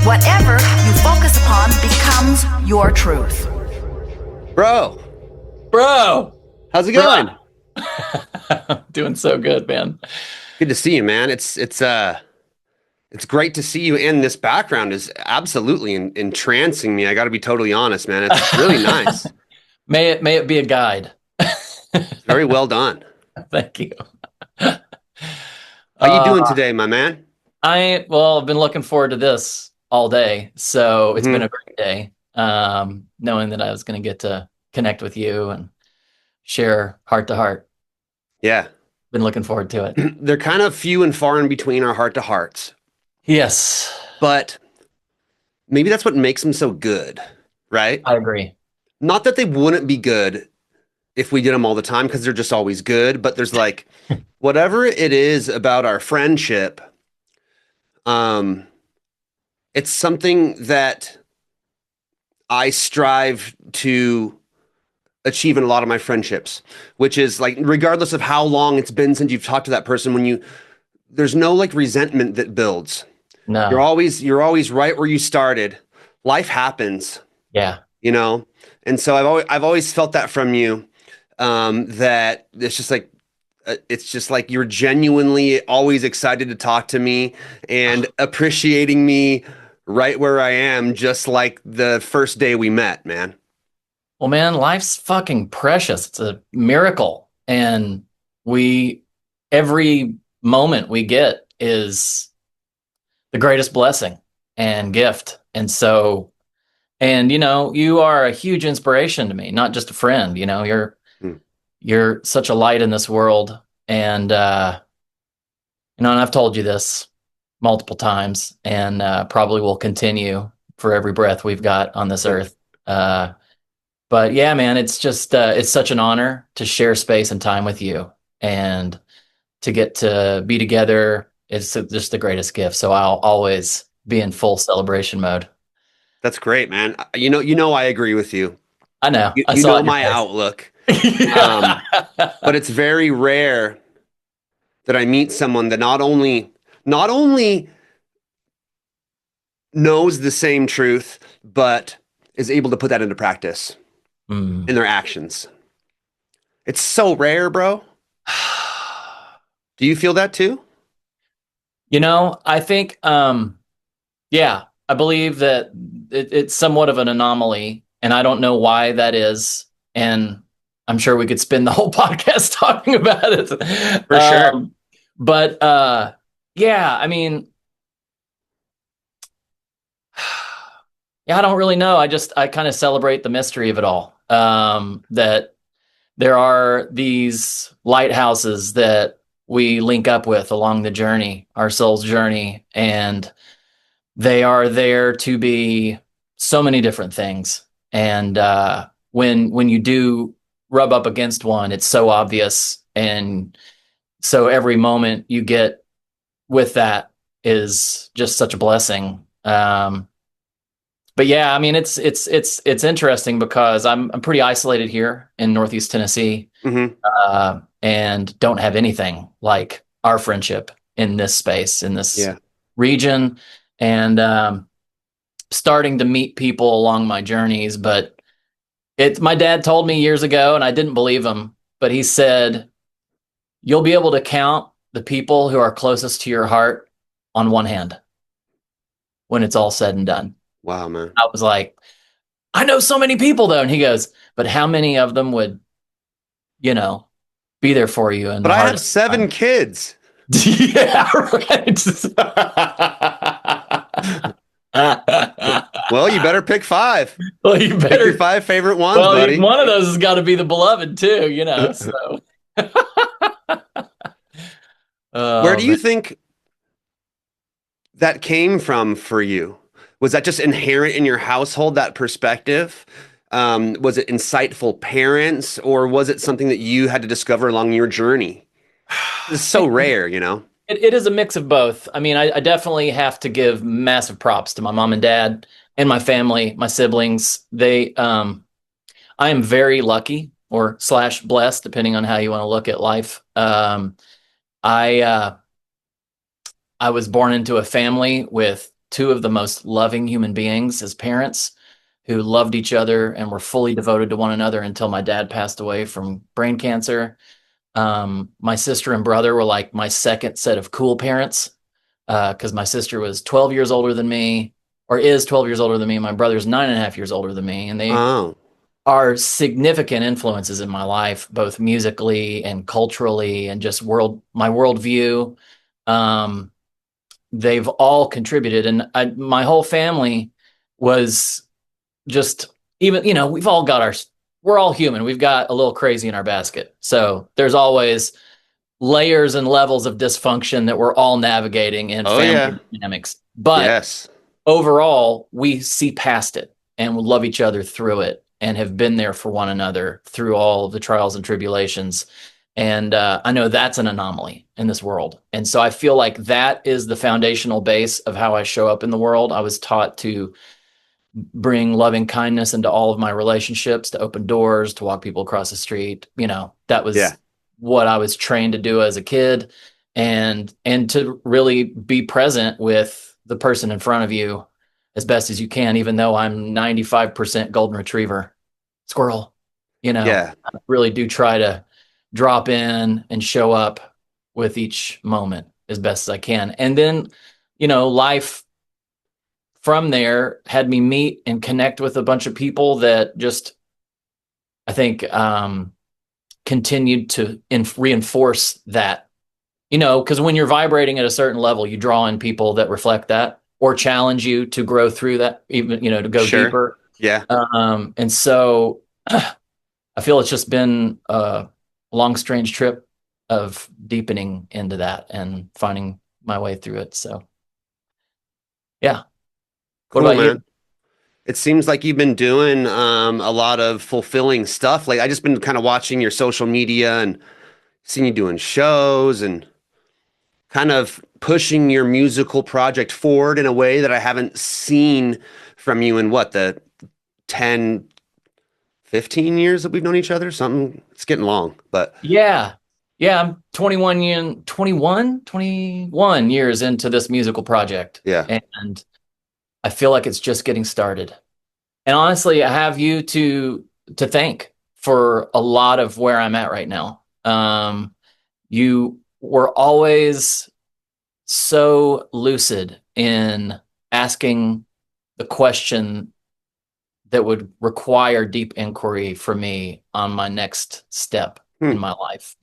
Whatever you focus upon becomes your truth. Bro, how's it Bro. going? Doing so good, man. Good to see you, man. It's great to see you. And this background is absolutely entrancing me. I got to be totally honest, man. It's really nice. May it be a guide. It's very well done. Thank you. How you doing today, my man? I've been looking forward to this all day, so it's been a great day. Knowing that I was going to get to connect with you and share heart to heart. Yeah. Been looking forward to it. They're kind of few and far in between our heart to hearts. Yes. But maybe that's what makes them so good, right? I agree. Not that they wouldn't be good if we did them all the time, because they're just always good, but there's like whatever it is about our friendship, it's something that I strive to achieve in a lot of my friendships, which is like, regardless of how long it's been since you've talked to that person, there's no like resentment that builds. No. You're always right where you started. Life happens. Yeah. You know? And so I've always felt that from you, that it's just like you're genuinely always excited to talk to me and appreciating me right where I am, just like the first day we met, man. Well, man, life's fucking precious. It's a miracle. And every moment we get is the greatest blessing and gift. And so, you are a huge inspiration to me, not just a friend. You're such a light in this world. And, and I've told you this multiple times, and probably will continue for every breath we've got on this earth. But yeah, man, it's just, it's such an honor to share space and time with you, and to get to be together. It's just the greatest gift. So I'll always be in full celebration mode. That's great, man. I agree with you. I know. You, I you saw know it in your my face. outlook. Yeah. But it's very rare that I meet someone that not only knows the same truth, but is able to put that into practice in their actions. It's so rare, bro. Do you feel that too? I think, yeah, I believe that it's somewhat of an anomaly, and I don't know why that is. And I'm sure we could spend the whole podcast talking about it. For sure. But yeah, I mean, yeah, I don't really know. I kind of celebrate the mystery of it all. That there are these lighthouses that we link up with along the journey, our soul's journey, and they are there to be so many different things. And when you do rub up against one, it's so obvious. And so every moment you get with that is just such a blessing. But yeah, I mean, it's interesting because I'm pretty isolated here in Northeast Tennessee, and don't have anything like our friendship in this space, in this region, and starting to meet people along my journeys. But my dad told me years ago, and I didn't believe him, but he said, "You'll be able to count the people who are closest to your heart on one hand when it's all said and done." Wow, man. I was like, I know so many people though. And he goes, but how many of them would, be there for you? But I have 7 kids. Yeah, right. Well, you better pick 5. Well, you better pick your 5 favorite ones, buddy. One of those has got to be the beloved too, so. Where do you think that came from for you? Was that just inherent in your household, that perspective? Was it insightful parents, or was it something that you had to discover along your journey? It's so rare, It is a mix of both. I mean, I definitely have to give massive props to my mom and dad and my family, my siblings. I am very lucky, or / blessed, depending on how you want to look at life. I was born into a family with two of the most loving human beings as parents who loved each other and were fully devoted to one another until my dad passed away from brain cancer. My sister and brother were like my second set of cool parents, because my sister was 12 years older than me, or is 12 years older than me. My brother's 9.5 years older than me, and they Oh, are significant influences in my life, both musically and culturally, and just my worldview. Um, they've all contributed, and my whole family was just, even, we're all human. We've got a little crazy in our basket. So there's always layers and levels of dysfunction that we're all navigating in oh family yeah. dynamics. But Yes. overall, we see past it and we love each other through it and have been there for one another through all of the trials and tribulations. And I know that's an anomaly in this world. And so I feel like that is the foundational base of how I show up in the world. I was taught to bring loving kindness into all of my relationships, to open doors, to walk people across the street. That was Yeah. what I was trained to do as a kid, and to really be present with the person in front of you as best as you can, even though I'm 95% golden retriever squirrel. Yeah. I really do try to drop in and show up with each moment as best as I can. And then, life from there had me meet and connect with a bunch of people that just, I think, continued to reinforce that, because when you're vibrating at a certain level, you draw in people that reflect that or challenge you to grow through that, even, to go Sure. deeper. Yeah. And so I feel it's just been a long, strange trip of deepening into that and finding my way through it. So, yeah. What Cool, about you? man. It seems like you've been doing a lot of fulfilling stuff. Like I just been kind of watching your social media and seeing you doing shows and kind of pushing your musical project forward in a way that I haven't seen from you in what, the 10, 15 years that we've known each other? Something, it's getting long, but Yeah. Yeah, I'm 21 years into this musical project. yeah. And I feel like it's just getting started. And honestly, I have you to thank for a lot of where I'm at right now. You were always so lucid in asking the question that would require deep inquiry for me on my next step in Hmm. my life.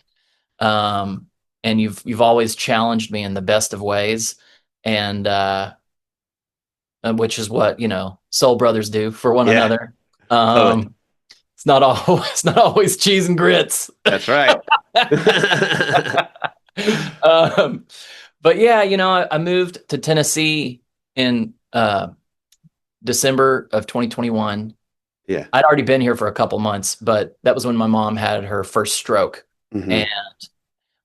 And you've always challenged me in the best of ways, and which is what, soul brothers do for one Yeah, another. totally. It's not always it's not always cheese and grits. That's right. um, but yeah, I moved to Tennessee in December of 2021. Yeah. I'd already been here for a couple months, but that was when my mom had her first stroke. Hmm. And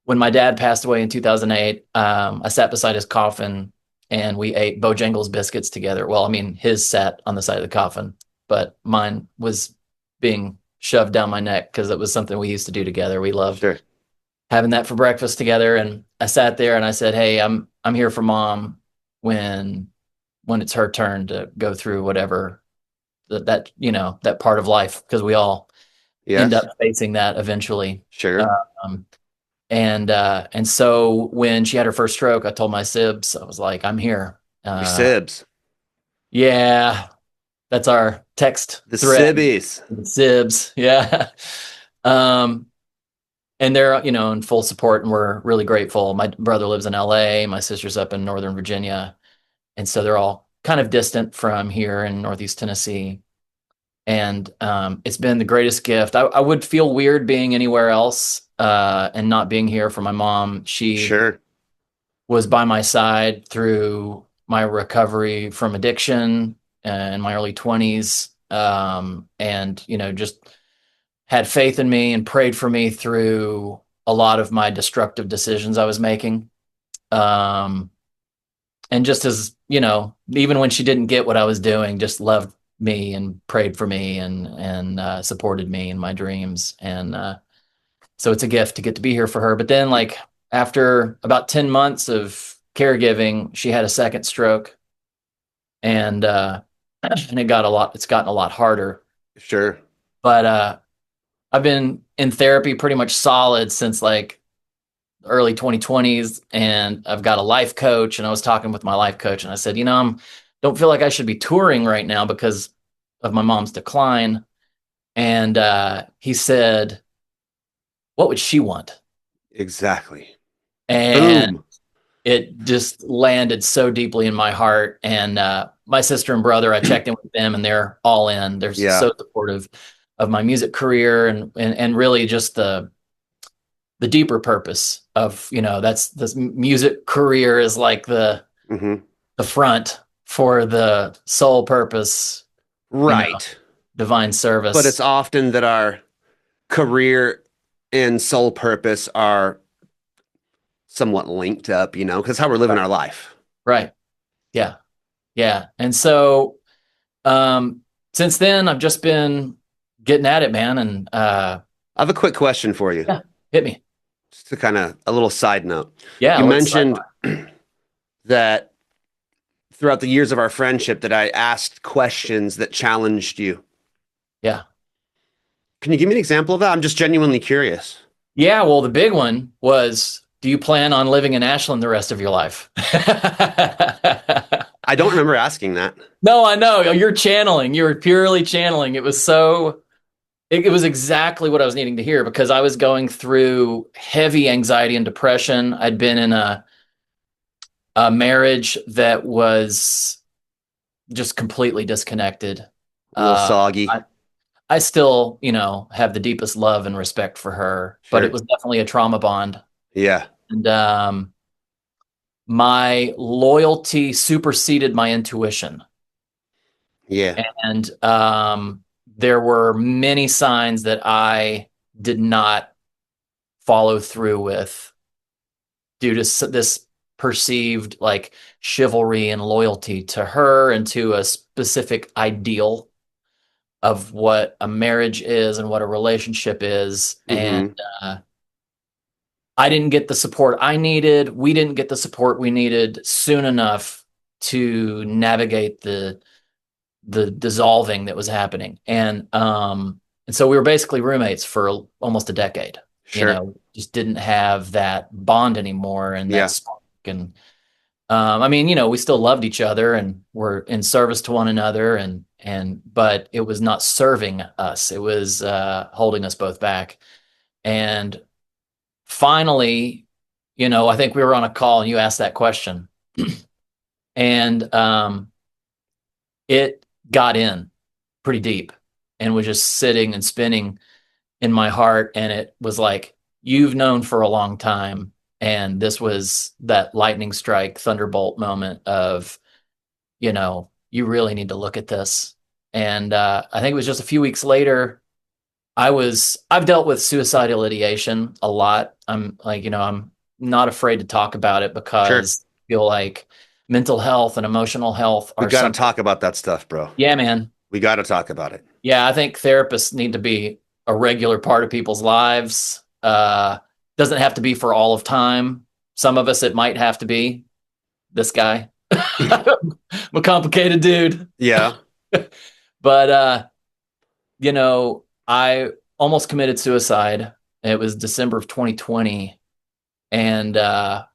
when my dad passed away in 2008, I sat beside his coffin and we ate Bojangles biscuits together. Well, I mean, his sat on the side of the coffin, but mine was being shoved down my neck because it was something we used to do together. We loved Sure. having that for breakfast together. And I sat there and I said, "Hey, I'm here for mom when it's her turn to go through whatever that part of life, because we all end Yes. up facing that eventually." Sure. Um, and so when she had her first stroke, I told my sibs, I was like, "I'm here." Your Sibs. Yeah, that's our text The thread. Sibbies. Sibs, yeah. Um, and they're, in full support, and we're really grateful. My brother lives in LA, my sister's up in Northern Virginia, and so they're all kind of distant from here in Northeast Tennessee. And it's been the greatest gift. I would feel weird being anywhere else and not being here for my mom. She Sure. was by my side through my recovery from addiction in my early 20s, and just had faith in me and prayed for me through a lot of my destructive decisions I was making. Um, and just as, even when she didn't get what I was doing, just loved me and prayed for me and supported me in my dreams. And so it's a gift to get to be here for her. But then, after about 10 months of caregiving, she had a second stroke. and and it's gotten a lot harder. Sure. But I've been in therapy pretty much solid since like early 2020s, and I've got a life coach, and I was talking with my life coach, and I said, don't feel like I should be touring right now because of my mom's decline. And he said, what would she want? Exactly. And Boom. it just landed so deeply in my heart. And my sister and brother, I checked in with them, and they're all in. They're Yeah. so supportive of my music career, and really just the deeper purpose of, that's this music career is like the front for the sole purpose, Right. divine service. But it's often that our career and sole purpose are somewhat linked up, because how we're living our life. Right. Yeah. Yeah. And so since then I've just been getting at it, man. And I have a quick question for you. Yeah, hit me. Just to kind of a little side note. Yeah. You mentioned that throughout the years of our friendship that I asked questions that challenged you. Yeah. Can you give me an example of that? I'm just genuinely curious. Yeah. Well, the big one was, do you plan on living in Ashland the rest of your life? I don't remember asking that. No, I know. You're channeling. You were purely channeling. It was it was exactly what I was needing to hear, because I was going through heavy anxiety and depression. I'd been in a marriage that was just completely disconnected. A little soggy. I still, have the deepest love and respect for her, but it was definitely a trauma bond. Yeah. And my loyalty superseded my intuition. Yeah. And there were many signs that I did not follow through with due to this perceived like chivalry and loyalty to her and to a specific ideal of what a marriage is and what a relationship is. And I didn't get the support I needed. We didn't get the support we needed soon enough to navigate the dissolving that was happening. And so we were basically roommates for almost a decade. Sure. Just didn't have that bond anymore, and that spark. And we still loved each other and were in service to one another, but it was not serving us. It was holding us both back. And finally, I think we were on a call and you asked that question. And it got in pretty deep and was just sitting and spinning in my heart. And it was like, you've known for a long time. And this was that lightning strike, thunderbolt moment of, you really need to look at this. And I think it was just a few weeks later, I've dealt with suicidal ideation a lot. I'm not afraid to talk about it because I feel like mental health and emotional health are. We got to talk about that stuff, bro. Yeah, man. We got to talk about it. Yeah, I think therapists need to be a regular part of people's lives. Doesn't have to be for all of time. Some of us, it might have to be. This guy. I'm a complicated dude. Yeah. But, I almost committed suicide. It was December of 2020. And there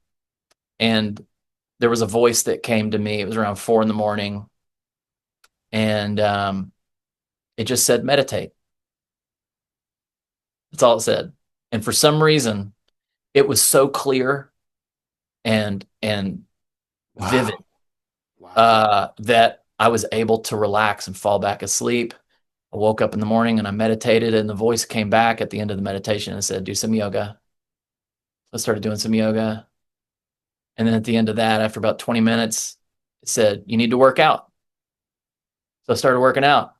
was a voice that came to me. It was around 4 a.m. And it just said, meditate. That's all it said. And for some reason, it was so clear and vivid that I was able to relax and fall back asleep. I woke up in the morning and I meditated, and the voice came back at the end of the meditation and said, do some yoga. I started doing some yoga. And then at the end of that, after about 20 minutes, it said, you need to work out. So I started working out.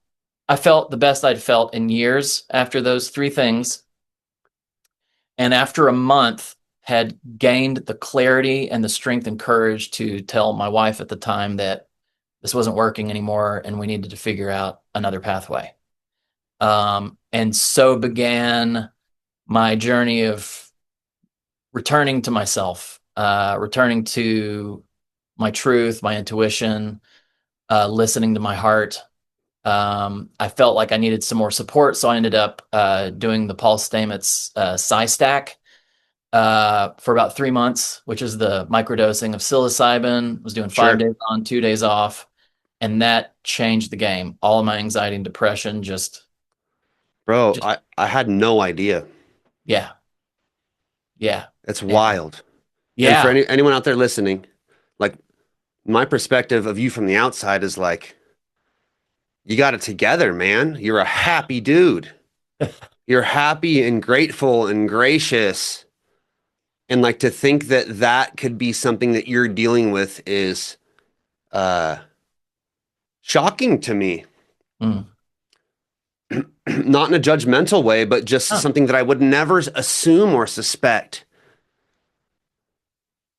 I felt the best I'd felt in years after those 3 things. And after a month, had gained the clarity and the strength and courage to tell my wife at the time that this wasn't working anymore and we needed to figure out another pathway. And so began my journey of returning to myself, returning to my truth, my intuition, listening to my heart. I felt like I needed some more support, so I ended up doing the Paul Stamets Stack for about 3 months, which is the microdosing of psilocybin. Was doing Sure. 5 days on, 2 days off, and that changed the game. All of my anxiety and depression Bro, just I had no idea. yeah, yeah, It's and wild. And for yeah, anyone out there listening, like my perspective of you from the outside is like, you got it together, man. You're a happy dude. You're happy and grateful and gracious. And like to think that that could be something that you're dealing with is uh shocking to me. mm. Not in a judgmental way, but just Huh. something that I would never assume or suspect.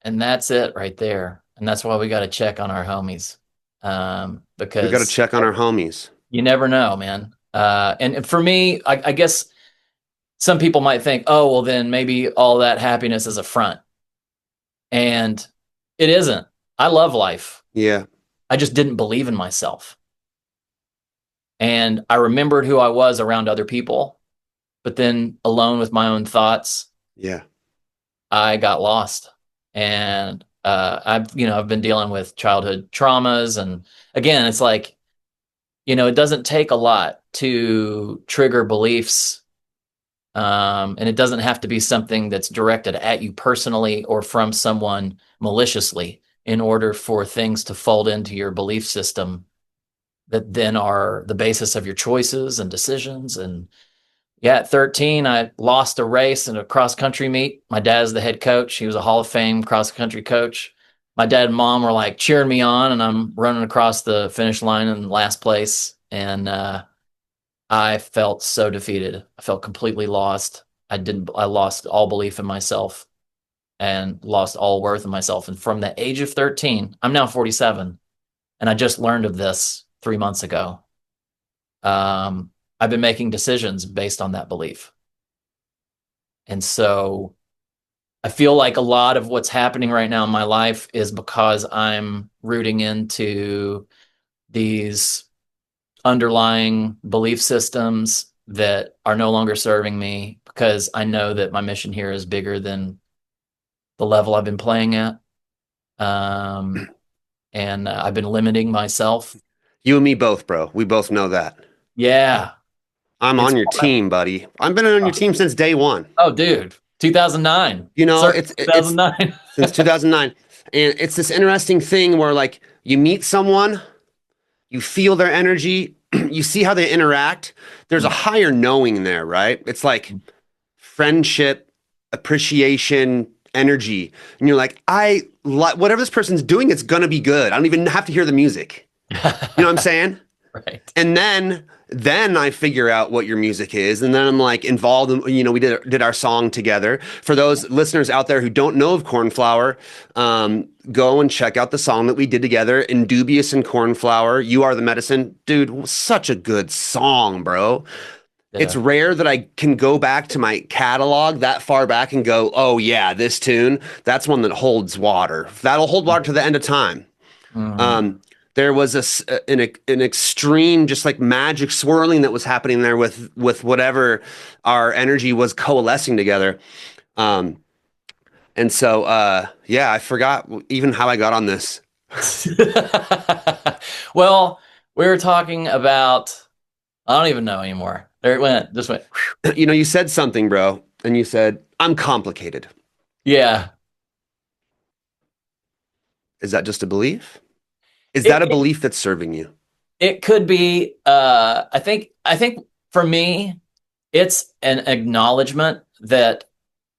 And that's it right there. And that's why we got to check on our homies, We got to because check on our homies. you never know, man. And for me, I guess some people might think, oh, well, then maybe all that happiness is a front. And it isn't. I love life. Yeah, I just didn't believe in myself. And I remembered who I was around other people, but then alone with my own thoughts, yeah. I got lost. And I've been dealing with childhood traumas. And again, it's like, it doesn't take a lot to trigger beliefs. And it doesn't have to be something that's directed at you personally or from someone maliciously in order for things to fold into your belief system that then are the basis of your choices and decisions. And yeah, at 13, I lost a race in a cross country meet. My dad's the head coach. He was a Hall of Fame cross country coach. My dad and mom were like cheering me on, and I'm running across the finish line in last place. And I felt so defeated. I felt completely lost. I lost all belief in myself and lost all worth in myself. And from the age of 13, I'm now 47, and I just learned of this 3 months ago. I've been making decisions based on that belief. And so I feel like a lot of what's happening right now in my life is because I'm rooting into these underlying belief systems that are no longer serving me, because I know that my mission here is bigger than the level I've been playing at. And I've been limiting myself. You and me both, bro. We both know that. Yeah. I'm It's on your team, buddy. I've been on your team since day one. Oh, dude, 2009. You know, Sir, it's 2009. since 2009. And it's this interesting thing where like you meet someone, you feel their energy, you see how they interact. There's a higher knowing there, right? It's like friendship, appreciation, energy. And you're like, whatever this person's doing, it's gonna be good. I don't even have to hear the music. You know what I'm saying? Right. And then I figure out what your music is, and then I'm like involved in, we did our song together. For those listeners out there who don't know of Cornflower, go and check out the song that we did together, Indubious and Cornflower. You Are the Medicine. Dude, such a good song, bro. It's Yeah. rare that I can go back to my catalog that far back and go, oh yeah, this tune, that's one that holds water. That'll hold water to the end of time. Mm. There was an extreme, just like magic swirling that was happening there with whatever our energy was coalescing together. Um, and so, yeah, I forgot even how I got on this. Well, we were talking about, I don't even know anymore. There it went. Just went. You said something, bro, and you said, I'm complicated. Yeah. Is that just a belief? Is It, that a it belief that's serving you? it could be. I think for me, it's an acknowledgement that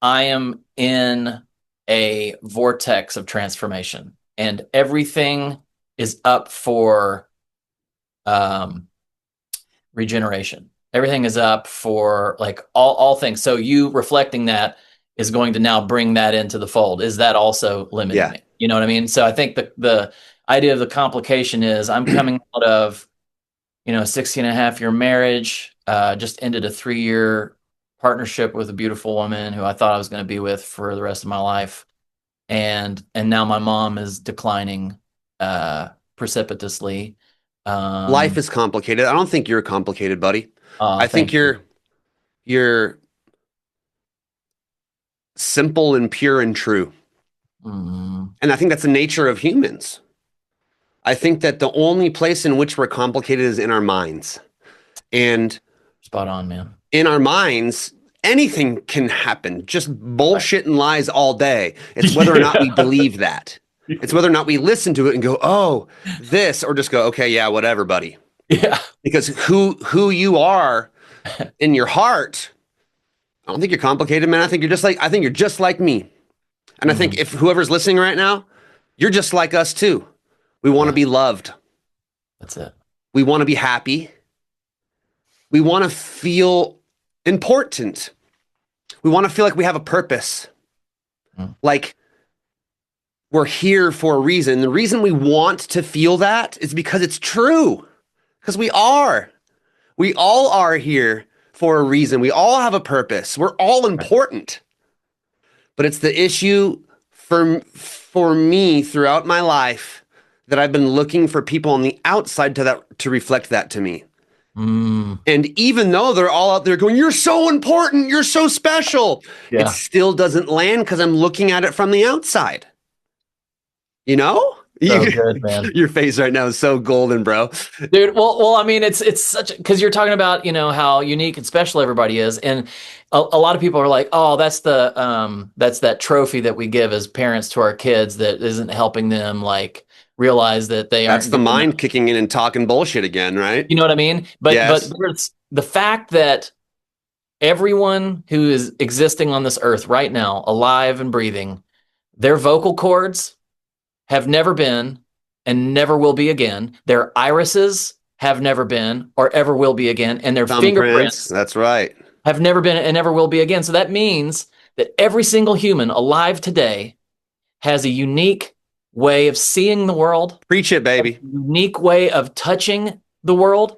I am in a vortex of transformation, and everything is up for um, regeneration. Everything is up for like all things. So you reflecting that is going to now bring that into the fold. Is that also limiting Yeah. me? You know what I mean? So I think the idea of the complication is I'm coming out of, a 16 and a half year marriage, just ended a 3-year partnership with a beautiful woman who I thought I was going to be with for the rest of my life. And now my mom is declining precipitously. Life is complicated. I don't think you're complicated, buddy. I think Thank you. you're simple and pure and true. Mm, And I think that's the nature of humans. I think that the only place in which we're complicated is in our minds. And spot on, man. in our minds, anything can happen. Just bullshit and lies all day. It's whether or not we believe that. It's whether or not we listen to it and go, oh, this, or just go, okay, yeah, whatever, buddy. Yeah. Because who you are in your heart, I don't think you're complicated, man. I think you're just like me. And I think if whoever's listening right now, you're just like us too. We want to be loved. That's it. We want to be happy. We want to feel important. We want to feel like we have a purpose. Like we're here for a reason. The reason we want to feel that is because it's true. Because we are. We all are here for a reason. We all have a purpose. We're all important. But it's the issue for me throughout my life that I've been looking for people on the outside to reflect that to me. And even though they're all out there going, you're so important, you're so special, it still doesn't land because I'm looking at it from the outside. You know? So good, man. Your face right now is so golden, bro. Dude, well, I mean, it's such, because you're talking about, how unique and special everybody is. And a lot of people are like, oh, that's that trophy that we give as parents to our kids that isn't helping them realize that they aren't. That's the mind kicking in and talking bullshit again, right? You know what I mean? But it's the fact that everyone who is existing on this earth right now, alive and breathing, their vocal cords have never been and never will be again. Their irises have never been or ever will be again. And their fingerprints, that's right, have never been and never will be again. So that means that every single human alive today has a unique way of seeing the world. Preach it, baby. Unique way of touching the world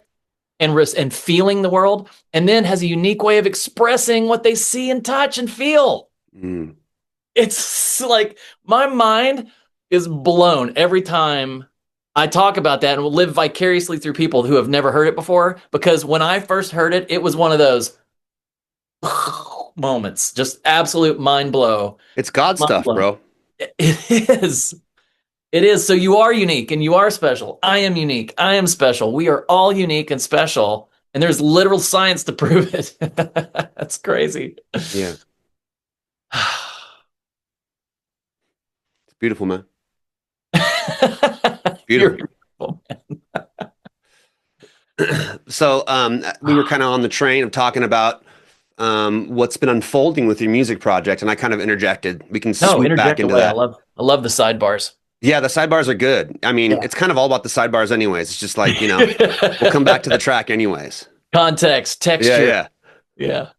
and feeling the world, and then has a unique way of expressing what they see and touch and feel. It's like my mind is blown every time I talk about that and will live vicariously through people who have never heard it before. Because when I first heard it, it was one of those moments, just absolute mind blow. It's God stuff, bro. It is. It is. So you are unique and you are special. I am unique. I am special. We are all unique and special. And there's literal science to prove it. That's crazy. Yeah. It's beautiful, man. Beautiful. So we were kind of on the train of talking about what's been unfolding with your music project, and I kind of interjected. We can sweep back into that. I love the sidebars. Yeah, the sidebars are good. I mean, it's kind of all about the sidebars anyways. It's just like, we'll come back to the track anyways. Context, texture. Yeah,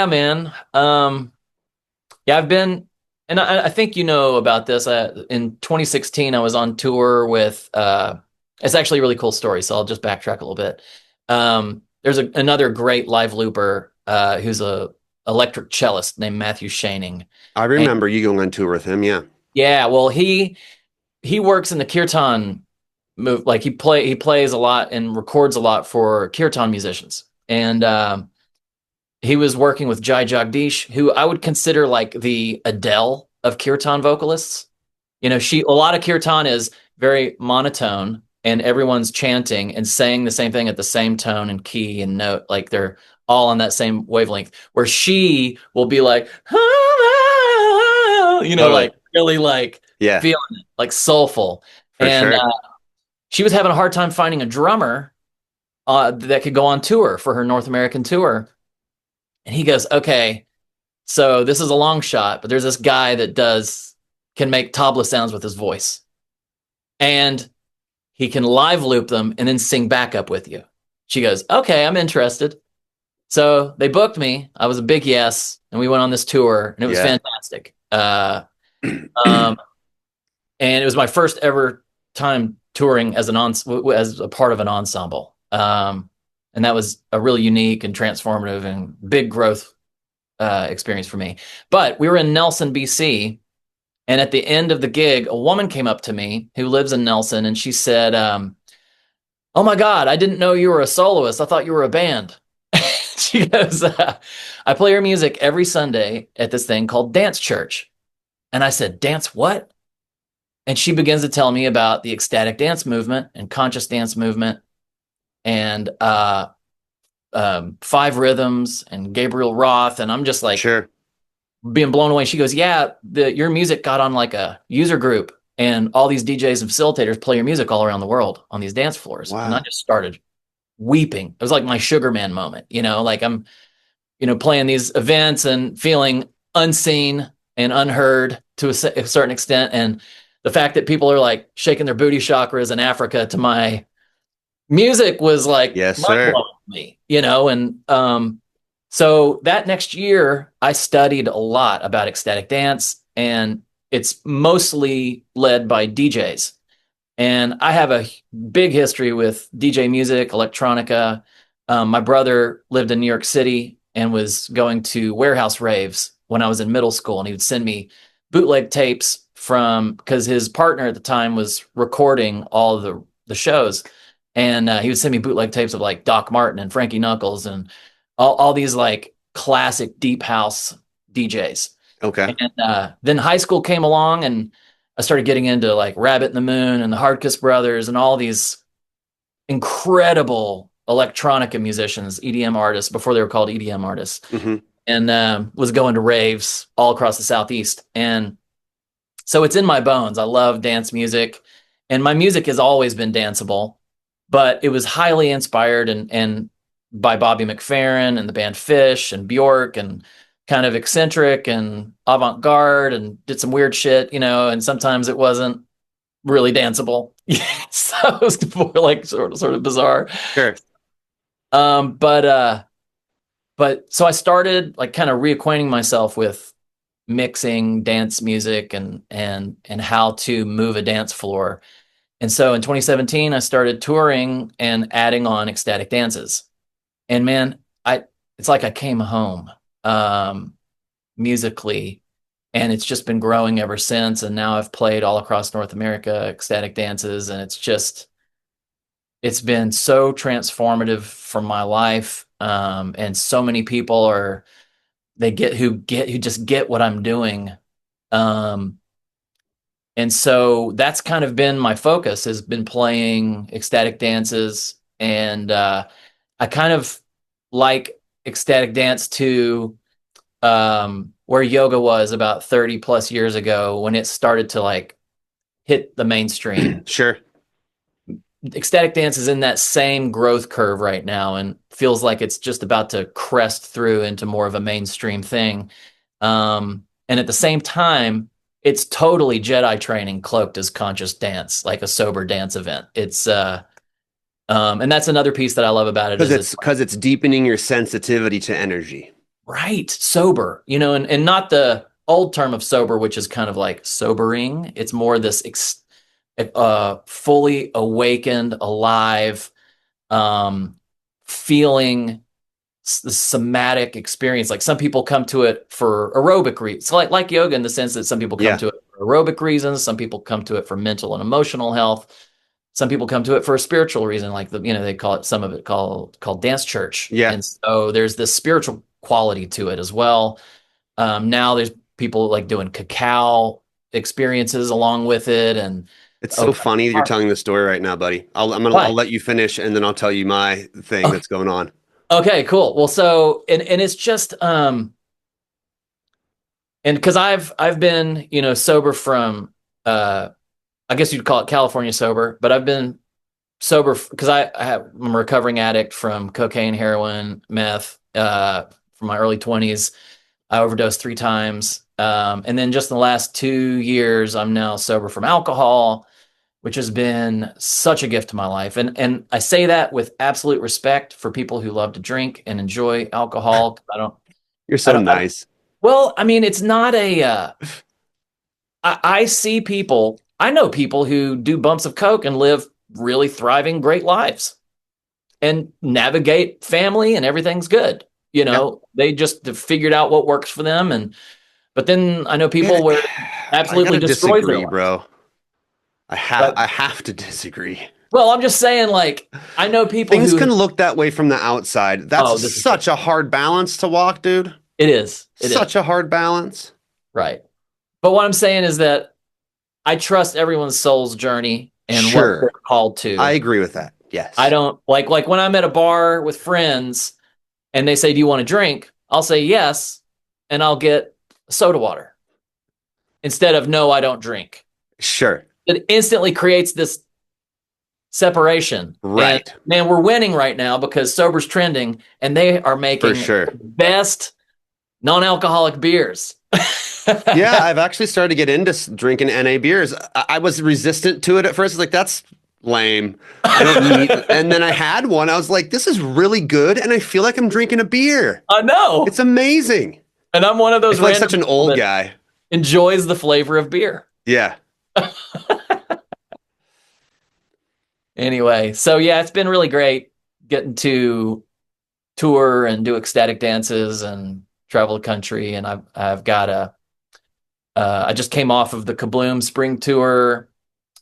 man. I've been, and I think you know about this. In 2016, I was on tour with, it's actually a really cool story, so I'll just backtrack a little bit. There's another great live looper who's a electric cellist named Matthew Shaning. I remember you going on tour with him, yeah. Yeah, well, he works in the kirtan move. Like he plays a lot and records a lot for kirtan musicians. And he was working with Jai Jagdish, who I would consider like the Adele of kirtan vocalists. A lot of kirtan is very monotone and everyone's chanting and saying the same thing at the same tone and key and note, like they're all on that same wavelength, where she will be like, like really feeling it, like soulful. She was having a hard time finding a drummer that could go on tour for her North American tour. And he goes, okay, so this is a long shot, but there's this guy that can make tabla sounds with his voice. And he can live loop them and then sing backup with you. She goes, okay, I'm interested. So they booked me. I was a big yes. And we went on this tour and it was fantastic. And it was my first ever time touring as a part of an ensemble. And that was a really unique and transformative and big growth experience for me. But we were in Nelson, BC. And at the end of the gig, a woman came up to me who lives in Nelson. And she said, oh my God, I didn't know you were a soloist. I thought you were a band. She goes, I play her music every Sunday at this thing called Dance Church. And I said, dance what? And she begins to tell me about the ecstatic dance movement and conscious dance movement and Five Rhythms and Gabriel Roth. And I'm just like Sure. being blown away. She goes, yeah, your music got on like a user group and all these DJs and facilitators play your music all around the world on these dance floors. Wow. And I just started weeping. It was like my Sugar Man moment, like I'm, playing these events and feeling unseen and unheard to a certain extent. And the fact that people are like shaking their booty chakras in Africa to my music was like Yes, mind sir. blowing me, and so that next year I studied a lot about ecstatic dance, and it's mostly led by DJs. And I have a big history with DJ music, electronica. My brother lived in New York City and was going to warehouse raves when I was in middle school, and he would send me bootleg tapes because his partner at the time was recording all the shows, and he would send me bootleg tapes of like Doc Martin and Frankie Knuckles and all these like classic deep house DJs. Okay. And then high school came along, and I started getting into like Rabbit in the Moon and the Hardkiss Brothers and all these incredible electronica musicians, EDM artists before they were called EDM artists, and was going to raves all across the Southeast. And so it's in my bones. I love dance music, and my music has always been danceable, but it was highly inspired and by Bobby McFerrin and the band Fish and Bjork, and kind of eccentric and avant-garde, and did some weird shit, and sometimes it wasn't really danceable. So it was more like sort of bizarre. Sure. But so I started like kind of reacquainting myself with mixing dance music and how to move a dance floor. And so in 2017, I started touring and adding on ecstatic dances. And man, it's like I came home musically, and it's just been growing ever since. And now I've played all across North America ecstatic dances, and it's been so transformative for my life. And so many people who just get what I'm doing. And so that's kind of been my focus, has been playing ecstatic dances. And I kind of like ecstatic dance to where yoga was about 30 plus years ago, when it started to like hit the mainstream. Sure. Ecstatic dance is in that same growth curve right now, and feels like it's just about to crest through into more of a mainstream thing. And at the same time, it's totally Jedi training cloaked as conscious dance, like a sober dance event. It's and that's another piece that I love about it, Because it's deepening your sensitivity to energy. Right, sober, and not the old term of sober, which is kind of like sobering. It's more this fully awakened, alive, feeling the somatic experience. Like some people come to it for aerobic reasons, like yoga, in the sense that some people come to it for aerobic reasons, some people come to it for mental and emotional health, some people come to it for a spiritual reason, like they call it, some of it called dance church. Yeah. And so there's this spiritual quality to it as well. Now there's people like doing cacao experiences along with it, and it's so funny that you're telling the story right now, buddy. I'll let you finish, and then I'll tell you my thing that's going on. Okay, cool. Well, so and it's just and because I've been sober from I guess you'd call it California sober, but I've been sober because I'm a recovering addict from cocaine, heroin, meth from my early 20s. I overdosed 3 times. And then just in the last 2 years, I'm now sober from alcohol, which has been such a gift to my life. And I say that with absolute respect for people who love to drink and enjoy alcohol. You're so nice. Well, I mean, it's not I see people, I know people who do bumps of coke and live really thriving, great lives and navigate family, and everything's good. They just have figured out what works for them. But then I know people where absolutely destroys their lives. Bro. I have to disagree. Well, I'm just saying, like, I know people Things who. can look that way from the outside. Oh, That's this is such a hard balance to walk, dude. it is. It is. Such a hard balance. Right. But what I'm saying is that I trust everyone's soul's journey and what they're Sure. called I to. agree with that. Yes. I don't like when I'm at a bar with friends and they say, "Do you want a drink?" I'll say yes, and I'll get soda water instead of no, I don't drink. Sure. It instantly creates this separation. Right. And man, we're winning right now because sober's trending and they are making For sure. the best non-alcoholic beers. Yeah, I've actually started to get into drinking NA beers. I was resistant to it at first. I was like, that's lame. I don't need. And then I had one. I was like, this is really good, and I feel like I'm drinking a beer. I know. It's amazing. And I'm one of those I feel like random such an people old that guy. enjoys the flavor of beer. Yeah. Anyway, so yeah, it's been really great getting to tour and do ecstatic dances and travel the country. And I've got I just came off of the Kabloom Spring Tour,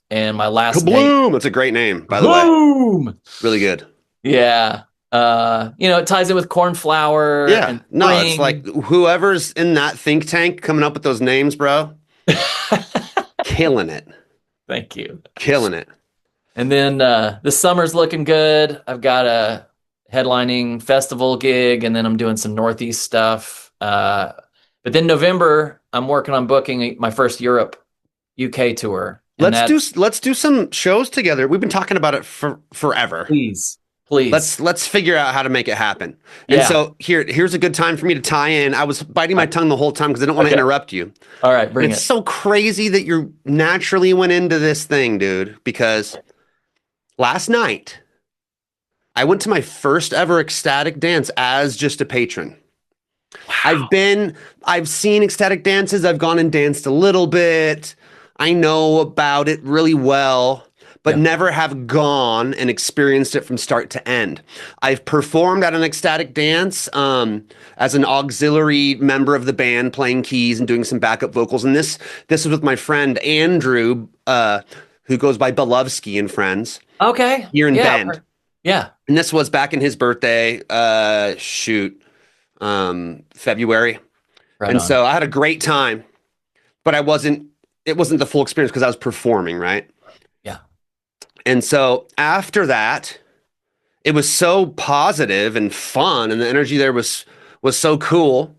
and my last date. Kabloom! That's a great name, by the way. Boom! Really good. Yeah. It ties in with Cornflower. Yeah. And No, Spring. it's like whoever's in that think tank coming up with those names, bro. Killing it. Thank you. Killing it. And then the summer's looking good. I've got a headlining festival gig, and then I'm doing some Northeast stuff. But then November, I'm working on booking my first UK tour. And Let's do some shows together. We've been talking about it for forever. Please. Let's figure out how to make it happen. And Yeah. so here's a good time for me to tie in. I was biting my tongue the whole time because I didn't want to interrupt you. All right, bring It's it. so crazy that you naturally went into this thing, dude, because last night I went to my first ever ecstatic dance as just a patron. Wow. I've seen ecstatic dances. I've gone and danced a little bit. I know about it really well, but never have gone and experienced it from start to end. I've performed at an ecstatic dance as an auxiliary member of the band, playing keys and doing some backup vocals. And this was with my friend Andrew, who goes by Belovsky and Friends. Okay. Here in Bend. Yeah. And this was back in his birthday, February. Right And on. so I had a great time, but it wasn't the full experience because I was performing, right? Yeah. And so after that, it was so positive and fun, and the energy there was so cool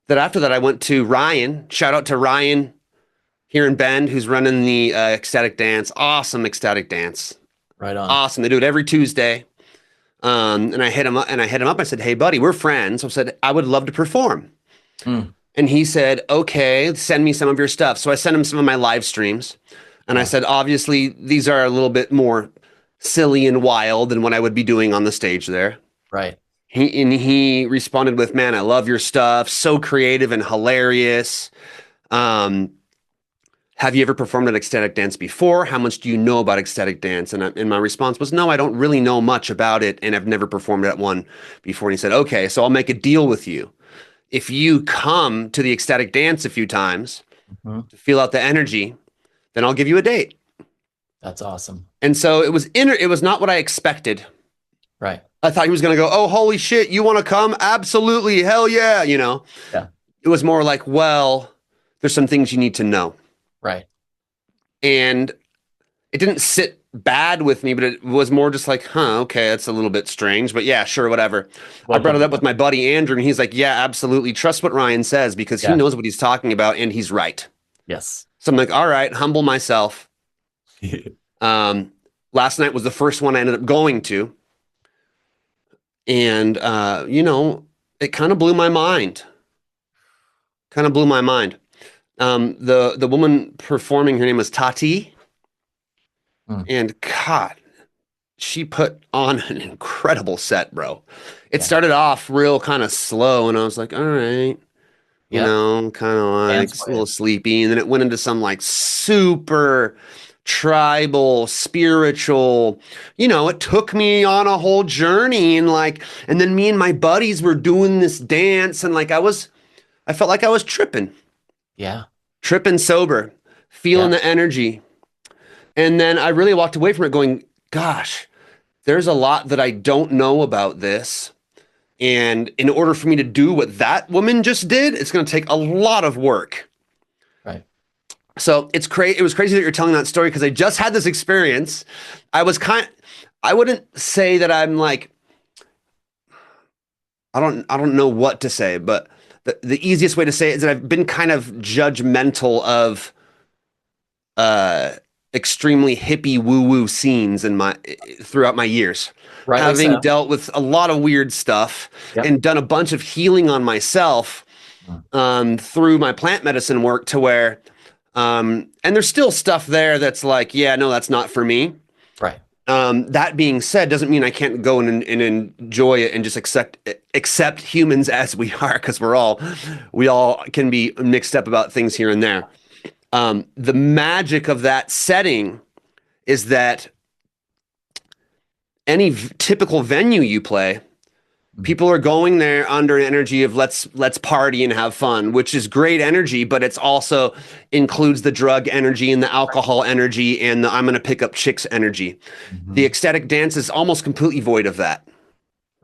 that after that I went to Ryan. Shout out to Ryan here in Bend, who's running the ecstatic dance. Awesome ecstatic dance. Right on. Awesome. They do it every Tuesday. And I hit him up. I said, "Hey, buddy, we're friends." I said, "I would love to perform." And he said, "Okay, send me some of your stuff." So I sent him some of my live streams. And I said, obviously, these are a little bit more silly and wild than what I would be doing on the stage there. Right. He responded with, "Man, I love your stuff. So creative and hilarious. Have you ever performed an ecstatic dance before? How much do you know about ecstatic dance?" And my response was, "No, I don't really know much about it, and I've never performed at one before." And he said, "Okay, so I'll make a deal with you. If you come to the ecstatic dance a few times to feel out the energy, then I'll give you a date." That's awesome. And so it was not what I expected. Right. I thought he was going to go, "Oh, holy shit, you want to come? Absolutely. Hell yeah." Yeah. It was more like, well, there's some things you need to know. Right. And it didn't sit bad with me, but it was more just like, okay, that's a little bit strange, but yeah, sure, whatever. I brought it up with my buddy Andrew, and he's like, "Yeah, absolutely. Trust what Ryan says because he knows what he's talking about, and he's right." Yes. So I'm like, all right, humble myself. Last night was the first one I ended up going to. And, it kind of blew my mind. The woman performing, her name was Tati. And God, she put on an incredible set, bro. It started off real kind of slow, and I was like, all right. Kind of like a little sleepy. And then it went into some like super tribal, spiritual, it took me on a whole journey. And then me and my buddies were doing this dance. And I felt like I was tripping. Yeah. Tripping sober, feeling the energy. And then I really walked away from it going, gosh, there's a lot that I don't know about this. And in order for me to do what that woman just did, it's going to take a lot of work. Right. So it was crazy that you're telling that story because I just had this experience. I wouldn't say that I'm like, I don't know what to say, but the easiest way to say it is that I've been kind of judgmental of extremely hippie woo-woo scenes throughout my years. Rightly Having so. dealt with a lot of weird stuff Yep. and done a bunch of healing on myself through my plant medicine work to where and there's still stuff there that's like, yeah, no, that's not for me. Right. That being said, doesn't mean I can't go and enjoy it and just accept humans as we are, because we all can be mixed up about things here and there. The magic of that setting is that any typical venue you play, people are going there under an energy of let's party and have fun, which is great energy, but it's also includes the drug energy and the alcohol energy and the I'm going to pick up chicks energy. The ecstatic dance is almost completely void of that.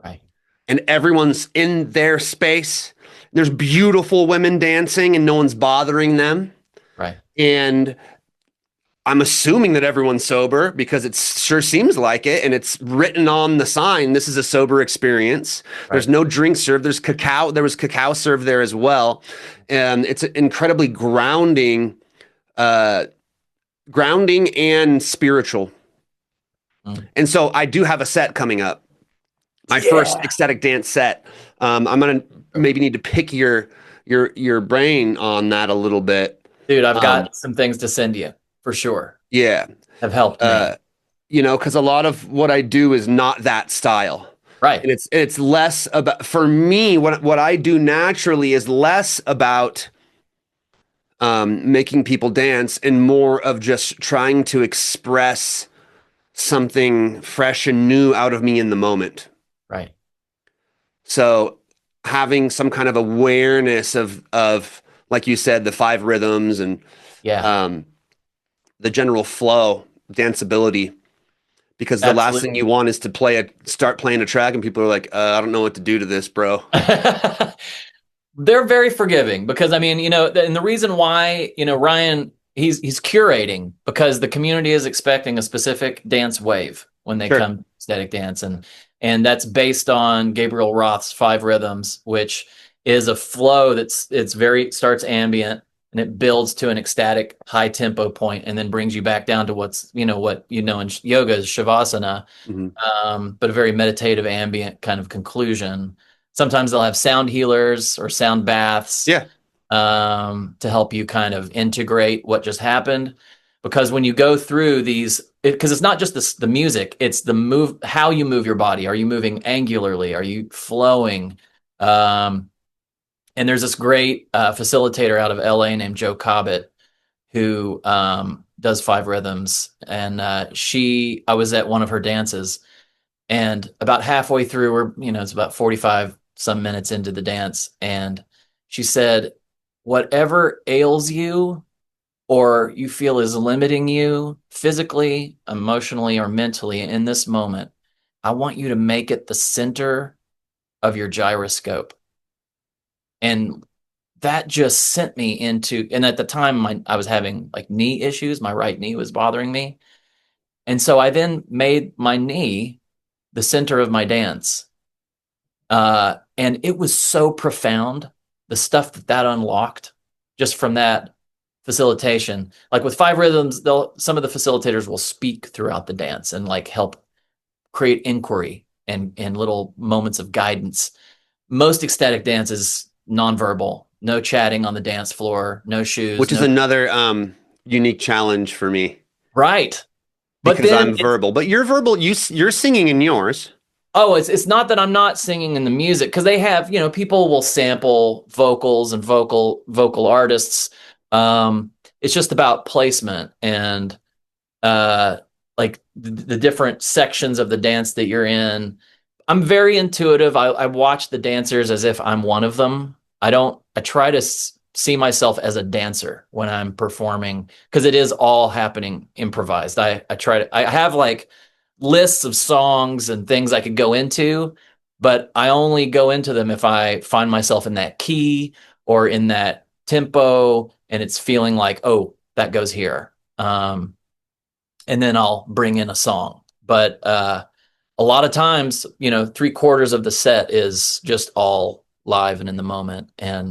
Right. And everyone's in their space. There's beautiful women dancing and no one's bothering them. Right. And I'm assuming that everyone's sober because it sure seems like it. And it's written on the sign, this is a sober experience. Right. There's no drink served. There's cacao. There was cacao served there as well. And it's incredibly grounding and spiritual. And so I do have a set coming up. My first ecstatic dance set. I'm going to maybe need to pick your brain on that a little bit. Dude, I've got some things to send you. For sure. Yeah. Have helped me. Because a lot of what I do is not that style. Right. And it's less about, for me, what I do naturally is less about making people dance and more of just trying to express something fresh and new out of me in the moment. Right. So having some kind of awareness of like you said, the 5 rhythms and the general flow, danceability, because the last thing you want is to start playing a track and people are like, I don't know what to do to this, bro. They're very forgiving because, I mean, and the reason why, Ryan, he's curating because the community is expecting a specific dance wave when they come to ecstatic dance. And that's based on Gabriel Roth's 5 rhythms, which is a flow starts ambient. And it builds to an ecstatic high tempo point and then brings you back down to what in yoga is Shavasana, but a very meditative ambient kind of conclusion. Sometimes they'll have sound healers or sound baths to help you kind of integrate what just happened. Because when you go through these, because it's not just the music, it's the how you move your body. Are you moving angularly? Are you flowing? And there's this great facilitator out of LA named Joe Cobbett who does 5 rhythms. And I was at one of her dances and about halfway through, it's about 45 some minutes into the dance. And she said, whatever ails you or you feel is limiting you physically, emotionally, or mentally in this moment, I want you to make it the center of your gyroscope. And that just sent me into, and at the time I was having like knee issues. My right knee was bothering me. And so I then made my knee the center of my dance. And it was so profound, the stuff that unlocked just from that facilitation. Like with 5 rhythms, some of the facilitators will speak throughout the dance and like help create inquiry and little moments of guidance. Most ecstatic dances nonverbal, no chatting on the dance floor, no shoes, which is another unique challenge for me, right? Because I'm verbal, but you're verbal. You're singing in yours. Oh, it's not that I'm not singing in the music, because they have, people will sample vocals and vocal artists. It's just about placement and like the different sections of the dance that you're in. I'm very intuitive. I watch the dancers as if I'm one of them. I try to see myself as a dancer when I'm performing, because it is all happening improvised. I have like lists of songs and things I could go into, but I only go into them if I find myself in that key or in that tempo, and it's feeling like, oh, that goes here. And then I'll bring in a song. But a lot of times, 3/4 of the set is just all live and in the moment. And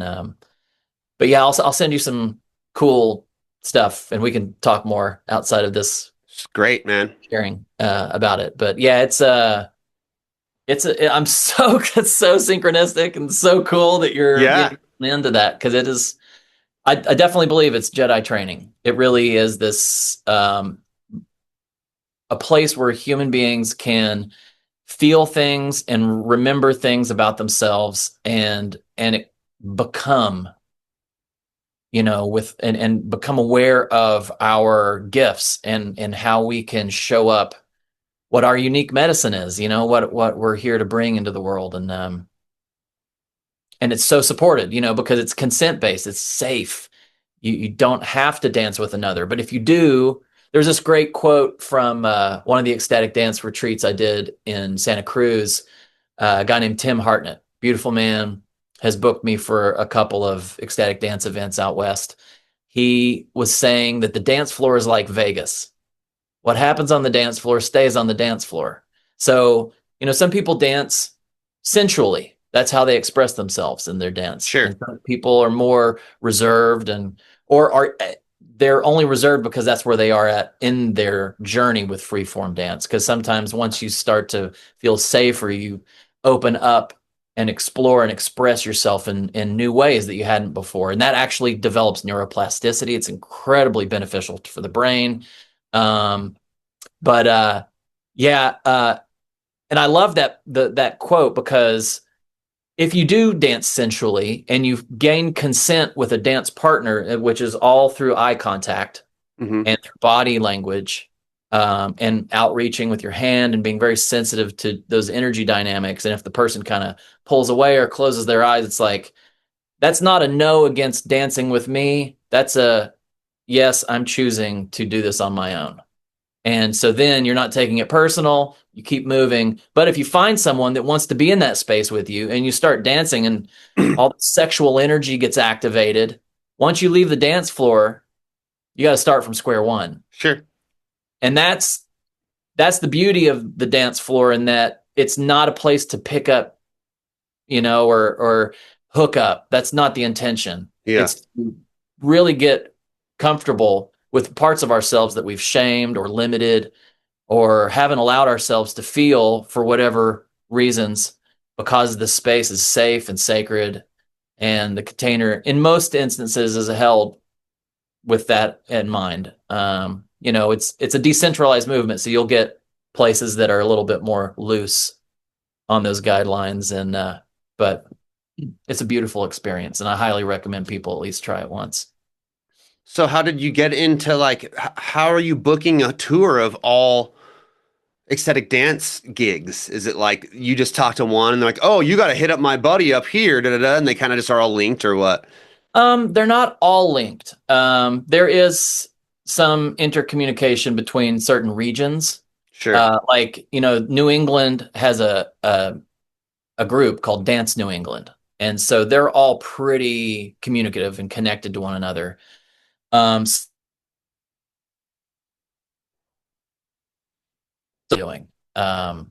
but yeah, I'll send you some cool stuff, and we can talk more outside of this. It's great, man. Sharing about it. But yeah, I'm so it's so synchronistic and so cool that you're getting into that, because it is. I definitely believe it's Jedi training. It really is this a place where human beings can feel things and remember things about themselves and become, and become aware of our gifts and how we can show up, what our unique medicine is, what we're here to bring into the world. And it's so supported, because it's consent based, it's safe. You don't have to dance with another, but if you do, there's this great quote from one of the ecstatic dance retreats I did in Santa Cruz. A guy named Tim Hartnett, beautiful man, has booked me for a couple of ecstatic dance events out west. He was saying that the dance floor is like Vegas. What happens on the dance floor stays on the dance floor. So, some people dance sensually. That's how they express themselves in their dance. Sure. And some people are more reserved or they're only reserved because that's where they are at in their journey with freeform dance. Because sometimes once you start to feel safer, you open up and explore and express yourself in new ways that you hadn't before. And that actually develops neuroplasticity. It's incredibly beneficial for the brain. And I love that quote, because if you do dance sensually and you gain consent with a dance partner, which is all through eye contact and through body language, and outreaching with your hand and being very sensitive to those energy dynamics. And if the person kind of pulls away or closes their eyes, it's like, that's not a no against dancing with me. That's a yes, I'm choosing to do this on my own. And so then you're not taking it personal, you keep moving. But if you find someone that wants to be in that space with you and you start dancing and all the sexual energy gets activated, once you leave the dance floor, you got to start from square one. Sure. And that's the beauty of the dance floor, in that it's not a place to pick up, or hook up. That's not the intention. Yeah. It's to really get comfortable with parts of ourselves that we've shamed or limited or haven't allowed ourselves to feel for whatever reasons, because the space is safe and sacred, and the container in most instances is held with that in mind. It's a decentralized movement, so you'll get places that are a little bit more loose on those guidelines, but it's a beautiful experience, and I highly recommend people at least try it once. So how did you get into, how are you booking a tour of all ecstatic dance gigs? Is it like you just talk to one and they're like, oh, you got to hit up my buddy up here, and they kind of just are all linked, or what? They're not all linked. There is some intercommunication between certain regions. Sure. New England has a group called Dance New England. And so they're all pretty communicative and connected to one another. Doing. And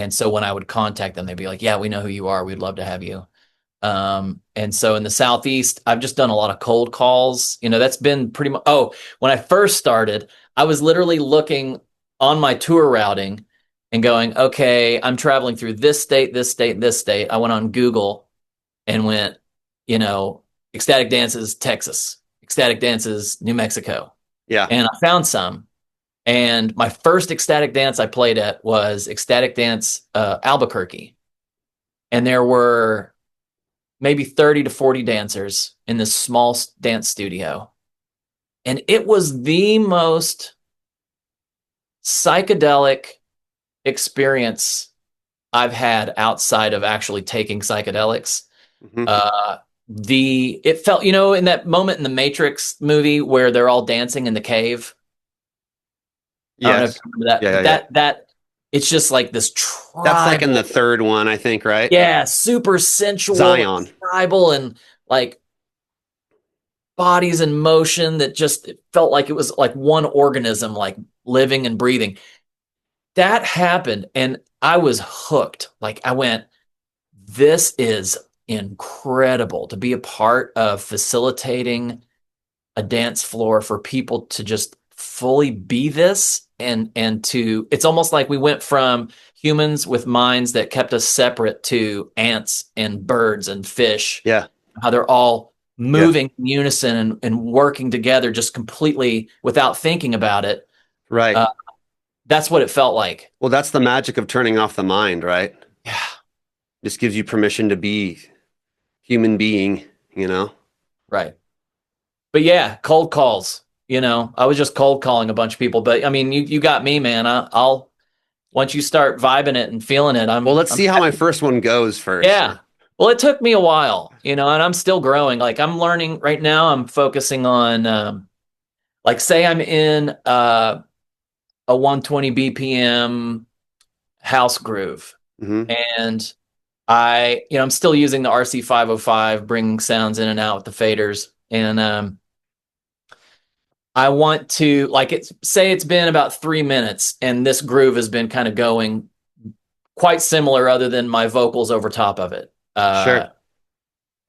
so when I would contact them, they'd be like, yeah, we know who you are. We'd love to have you. And so in the Southeast, I've just done a lot of cold calls. That's been pretty much, when I first started, I was literally looking on my tour routing and going, okay, I'm traveling through this state, this state, this state. I went on Google and went, ecstatic dances, Texas, ecstatic dances, New Mexico. Yeah. And I found some. And my first ecstatic dance I played at was ecstatic dance Albuquerque. And there were maybe 30 to 40 dancers in this small dance studio. And it was the most psychedelic experience I've had outside of actually taking psychedelics. It felt, in that moment in the Matrix movie where they're all dancing in the cave. Yes. I don't know if you remember that. it's just like this That's like in tribal, the third one, I think, right? yeah, super sensual, and Zion. tribal, and like bodies in motion that just it felt like it was like one organism, like living and breathing. That happened, and I was hooked. Like I went, this is incredible to be a part of facilitating a dance floor for people to just fully be this, and to it's almost like we went from humans with minds that kept us separate to ants and birds and fish, Yeah. how they're all Yeah. moving in unison and working together just completely without thinking about it. Right. uh, that's what it felt like. Well, that's the magic of turning off the mind, right? Yeah, Just gives you permission to be human being, you know? right. But yeah, cold calls, I was just cold calling a bunch of people. But I mean, you got me, man. I'll once you start vibing it and feeling it, Well, let's I'm see how my first one goes first. yeah. Well, it took me a while, and I'm still growing. Like I'm learning right now. I'm focusing on, like, say I'm in a 120 BPM house groove, Hmm. and I'm still using the RC 505, bringing sounds in and out with the faders, and I want to like it. Say it's been about 3 minutes, and this groove has been kind of going quite similar, other than my vocals over top of it. Sure.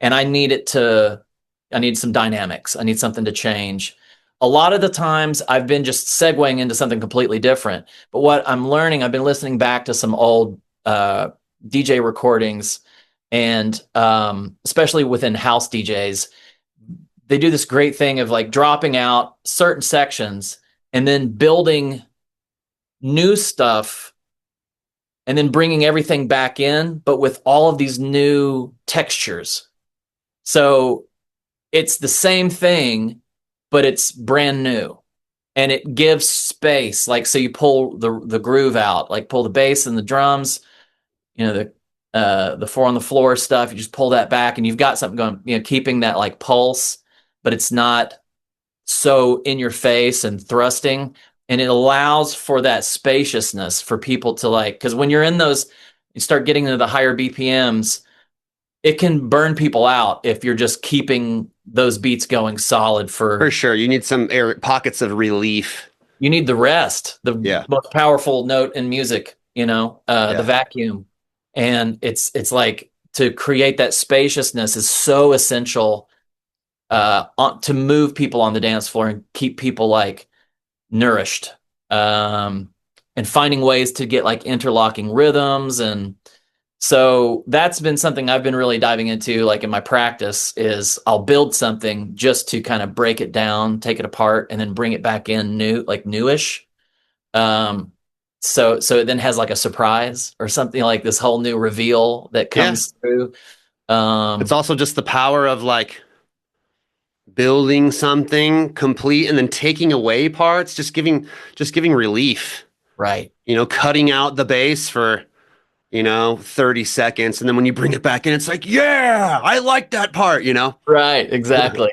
And I need some dynamics. I need something to change. A lot of the times I've been just segueing into something completely different. But what I'm learning, I've been listening back to some old DJ recordings, and especially within house DJs, they do this great thing of like dropping out certain sections and then building new stuff and then bringing everything back in, but with all of these new textures. So it's the same thing, but it's brand new, and it gives space. Like, so you pull the groove out, like pull the bass and the drums, the four on the floor stuff. You just pull that back, and you've got something going. Keeping that like pulse, but it's not so in your face and thrusting, and it allows for that spaciousness for people to like. Because when you're in those, you start getting into the higher BPMs, it can burn people out if you're just keeping those beats going solid For sure. You need some pockets of relief. you need the rest, the Yeah. most powerful note in music, Yeah. the vacuum. And it's like to create that spaciousness is so essential to move people on the dance floor and keep people like nourished. And finding ways to get like interlocking rhythms. And so that's been something I've been really diving into, like in my practice, is I'll build something just to kind of break it down, take it apart, and then bring it back in new, like newish. So it then has like a surprise or something, like this whole new reveal that comes through. It's also just the power of like building something complete and then taking away parts, just giving relief. Right. Cutting out the bass for 30 seconds, and then when you bring it back in, it's like, yeah, I like that part. Right. Exactly.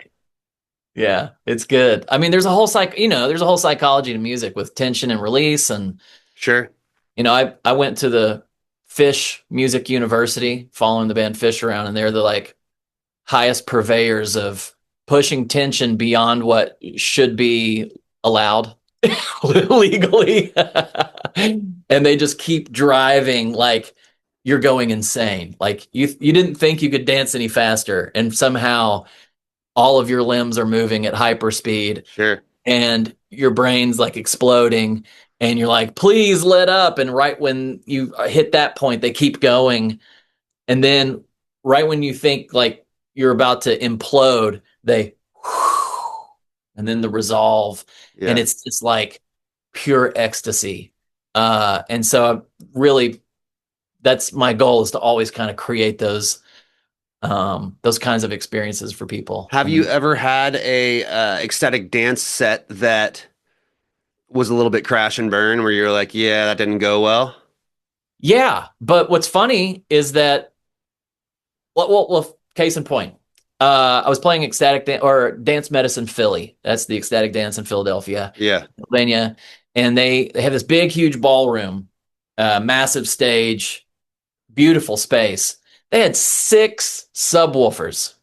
Yeah, it's good. I mean, there's a whole psychology to music with tension and release. And, Sure. I went to the Fish Music University, following the band Fish around, and they're the like highest purveyors of pushing tension beyond what should be allowed legally. And they just keep driving, like you're going insane. Like you didn't think you could dance any faster, and somehow all of your limbs are moving at hyperspeed, Sure. and your brain's like exploding, and you're like, please let up. And right when you hit that point, they keep going. And then right when you think like you're about to implode, they and then the resolve. Yeah. And it's just like pure ecstasy. And so really, that's my goal, is to always kind of create those kinds of experiences for people. Have you ever had a ecstatic dance set that was a little bit crash and burn, where you're like, yeah, that didn't go well? Yeah, but what's funny is that, well, case in point, I was playing Dance Medicine Philly. That's the ecstatic dance in Philadelphia, Yeah. Pennsylvania, and they have this big, huge ballroom, massive stage, beautiful space. They had 6 subwoofers.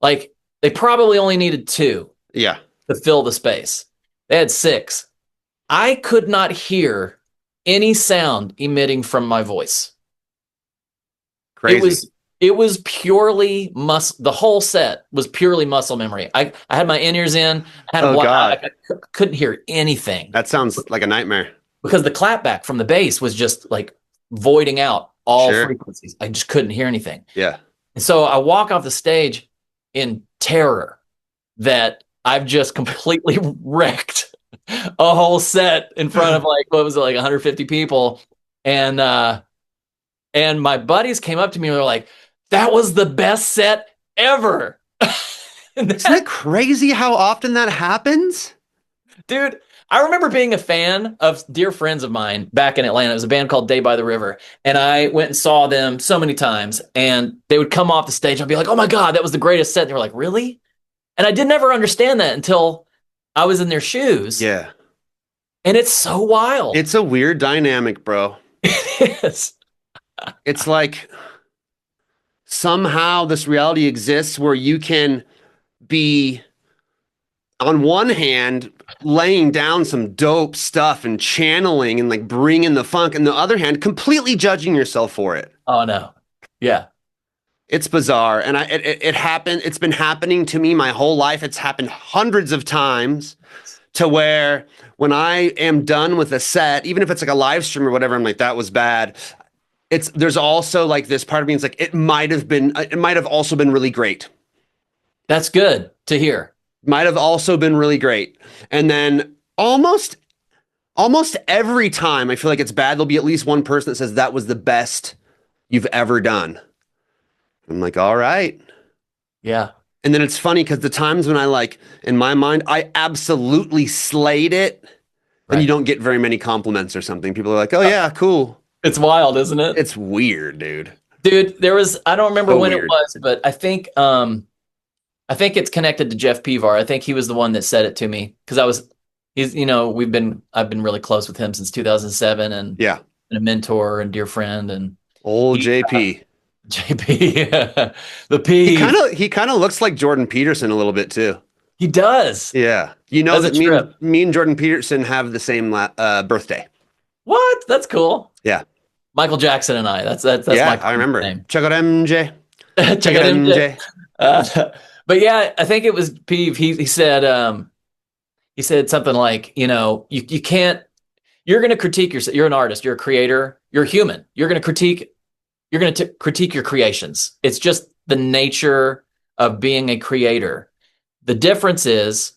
Like, they probably only needed 2 Yeah. to fill the space. They had 6. I could not hear any sound emitting from my voice. Crazy. It was purely the whole set was purely muscle memory. I had my in-ears in, I had Oh God. I couldn't hear anything. That sounds like a nightmare. Because the clapback from the bass was just like voiding out all frequencies. I just couldn't hear anything. Yeah. And so I walk off the stage in terror that I've just completely wrecked a whole set in front of like, what was it, like 150 people. And my buddies came up to me and they were like, that was the best set ever. Isn't that crazy how often that happens? Dude, I remember being a fan of dear friends of mine back in Atlanta. It was a band called Day by the River. And I went and saw them so many times. And they would come off the stage. I'd be like, oh my God, that was the greatest set. And they were like, really? And I did never understand that until I was in their shoes. Yeah. And it's so wild. It's a weird dynamic, bro. It is. It's like somehow this reality exists where you can be, on one hand, laying down some dope stuff and channeling and like bringing the funk, and the other hand, completely judging yourself for it. Oh no. Yeah. It's bizarre. And it happened. It's been happening to me my whole life. It's happened hundreds of times, to where when I am done with a set, even if it's like a live stream or whatever, I'm like, that was bad. There's also like this part of me, it's like, it might have also been really great. That's good to hear. Might have also been really great. And then almost every time I feel like it's bad, there'll be at least one person that says that was the best you've ever done. I'm like, all right. Yeah. And then it's funny because the times when I like, in my mind, I absolutely slayed it, and you don't get very many compliments or something. People are like, oh yeah, cool. It's wild, isn't it? It's weird, dude. There was, I don't remember when weird. it was, but I think it's connected to Jeff Pevar. I think he was the one that said it to me, because I've been really close with him since 2007, and Yeah. and a mentor and dear friend, and Old JP. JP, the P. He kind of looks like Jordan Peterson a little bit too. He does. Yeah. You know That's that me and Jordan Peterson have the same birthday. What? That's cool. Yeah. Michael Jackson and I. That's yeah, my I remember. name. Check out MJ. Check out MJ. But yeah, I think it was Peeve. He said something like, you can't. You're going to critique yourself. You're an artist. You're a creator. You're human. You're going to critique your creations. It's just the nature of being a creator. The difference is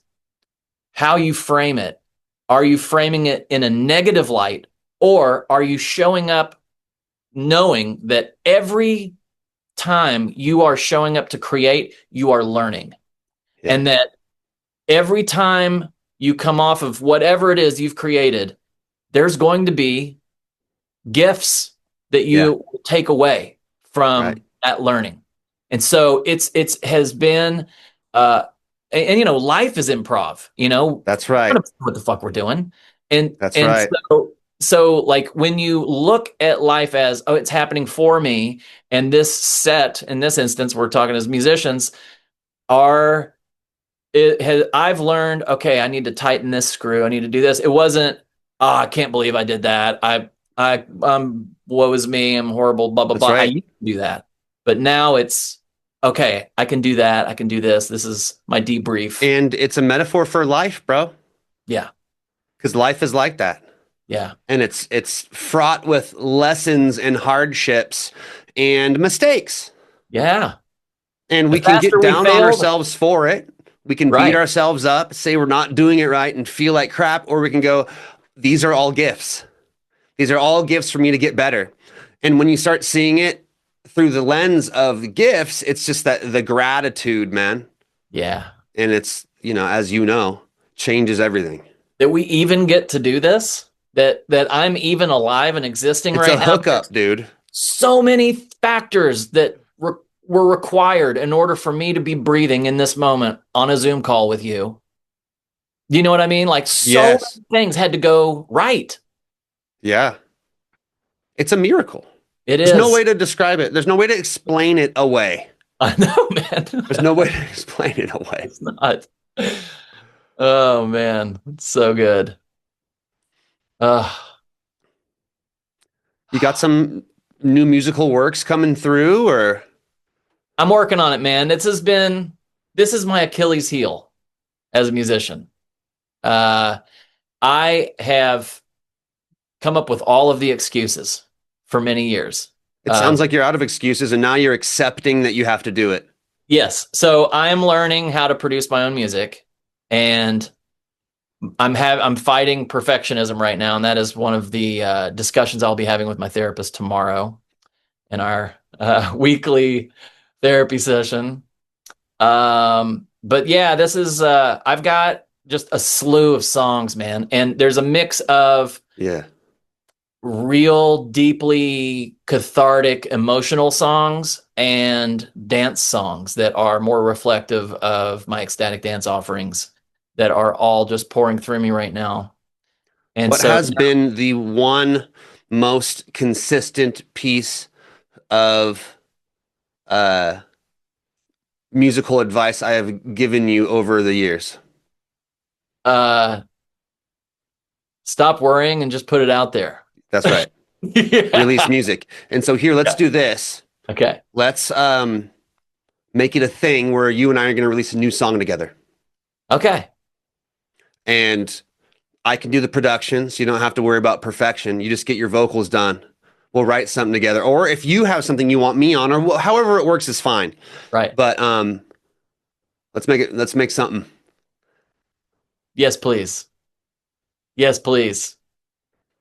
how you frame it. Are you framing it in a negative light, or are you showing up knowing that every time you are showing up to create, you are learning? Yeah. And that every time you come off of whatever it is you've created, there's going to be gifts that you take away from that learning. And so it has been, life is improv, That's right. What the fuck we're doing. And that's right. So like when you look at life as, oh, it's happening for me, and this set, in this instance, we're talking as musicians, I've learned, okay, I need to tighten this screw. I need to do this. It wasn't, I can't believe I did that. Woe is me. I'm horrible, blah, blah, blah. Right. I used to do that. But now it's, okay, I can do that. I can do this. This is my debrief. And it's a metaphor for life, bro. Yeah. Because life is like that. Yeah. And it's fraught with lessons and hardships and mistakes. Yeah. And we can get down on ourselves for it. We can beat ourselves up, say we're not doing it right, and feel like crap. Or we can go, these are all gifts. These are all gifts for me to get better. And when you start seeing it through the lens of the gifts, it's just that the gratitude, man. Yeah. And it's, as you know, changes everything. That we even get to do this, that I'm even alive and existing right now. It's a hookup, dude. So many factors that were required in order for me to be breathing in this moment on a Zoom call with you. You know what I mean? Like, so many things had to go right. Yeah. It's a miracle. It There's no is. way to describe it. There's no way to explain it away. I know, man. There's no way to explain it away. It's not. Oh man, it's so good. Uh, You got some new musical works coming through, or I'm working on it, man. This is my Achilles heel as a musician. I have come up with all of the excuses for many years. it sounds like you're out of excuses and now you're accepting that you have to do it. Yes. So I'm learning how to produce my own music, and I'm fighting perfectionism right now, and that is one of the discussions I'll be having with my therapist tomorrow in our weekly therapy session. But yeah, this is I've got just a slew of songs, man, and there's a mix of Yeah. real deeply cathartic emotional songs and dance songs that are more reflective of my ecstatic dance offerings that are all just pouring through me right now. And What so has been the one most consistent piece of uh musical advice I have given you over the years? uh stop worrying and just put it out there. That's right. Yeah. Release music. And so here, let's do this. Okay. Let's make it a thing where you and I are going to release a new song together. Okay. And I can do the production, so you don't have to worry about perfection. You just get your vocals done. We'll write something together. Or if you have something you want me on, or however it works is fine. Right. But let's make something. Yes, please. Yes, please.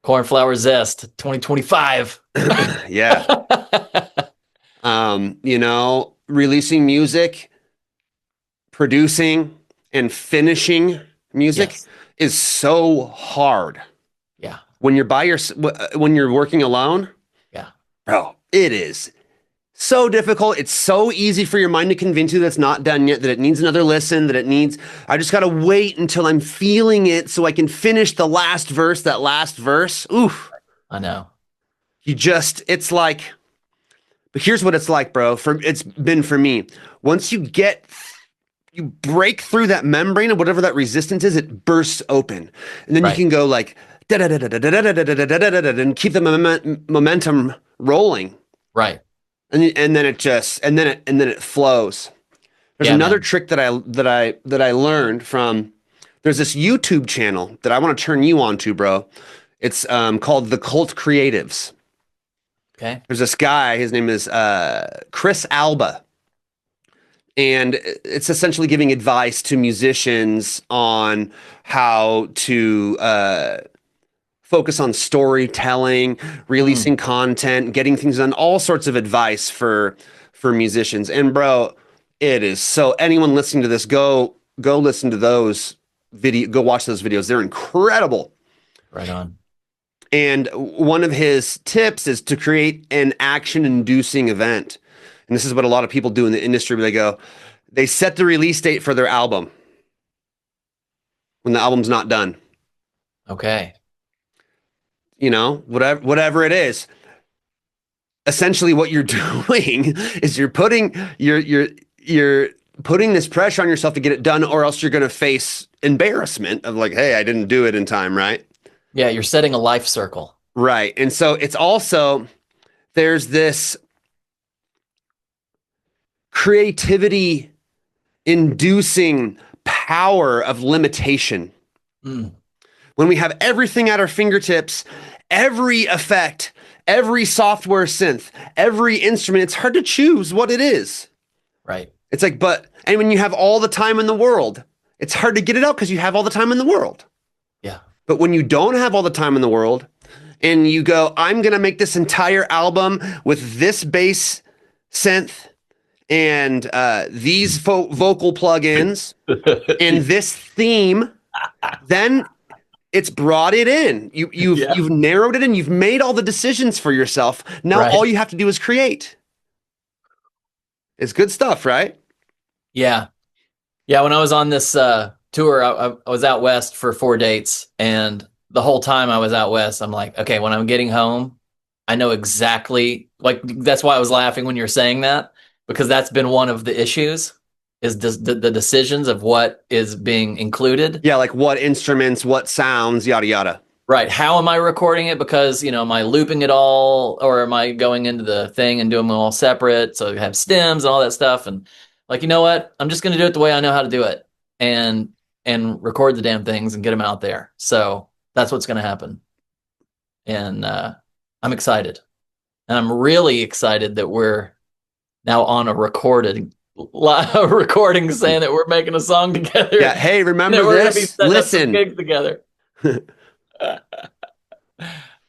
Cornflower Zest 2025. Yeah. Releasing music, producing, and finishing music Yes. is so hard. Yeah. When you're when you're working alone, Yeah. bro, it is so difficult. It's so easy for your mind to convince you that it's not done yet, that it needs another listen, I just got to wait until I'm feeling it so I can finish the last verse, that last verse. Oof. I know. It's like, but here's what it's like, bro. It's been for me. Once you break through that membrane of whatever that resistance is, it bursts open. And then you can go like, and keep the momentum rolling. Right. And then it flows. There's another trick that I learned from. There's this YouTube channel that I want to turn you on to, bro. It's called The Cult Creatives. Okay. There's this guy. His name is Chris Alba, and it's essentially giving advice to musicians on how to focus on storytelling, releasing content, getting things done, all sorts of advice for musicians. And bro, it is so, anyone listening to this, go listen to those go watch those videos. They're incredible. Right on. And one of his tips is to create an action-inducing event. And this is what a lot of people do in the industry, where they set the release date for their album when the album's not done. Okay. Whatever it is. Essentially what you're doing is you're putting this pressure on yourself to get it done, or else you're going to face embarrassment of like, hey, I didn't do it in time, right? Yeah, you're setting a life circle. Right. And so it's also, there's this creativity inducing power of limitation. When we have everything at our fingertips, every effect, every software synth, every instrument, it's hard to choose what it is. Right. It's like, and when you have all the time in the world, it's hard to get it out because you have all the time in the world. Yeah. But when you don't have all the time in the world and you go, I'm going to make this entire album with this bass synth and these vocal plugins and this theme, then it's brought it in. You've narrowed it in. You've made all the decisions for yourself. Now all you have to do is create. It's good stuff, right? Yeah. Yeah. When I was on this tour, I was out west for 4 dates, and the whole time I was out west, I'm like, okay, when I'm getting home, I know exactly, like, that's why I was laughing when you're saying that, because that's been one of the issues is the decisions of what is being included. Yeah, like what instruments, what sounds, yada yada. Right. How am I recording it? Because, am I looping it all, or am I going into the thing and doing them all separate? So I have stems and all that stuff. And like, you know what? I'm just going to do it the way I know how to do it, and record the damn things and get them out there. So that's what's going to happen. And I'm excited. And I'm really excited that we're now on a recording saying that we're making a song together. Yeah. Hey, remember this? Listen. Gigs together.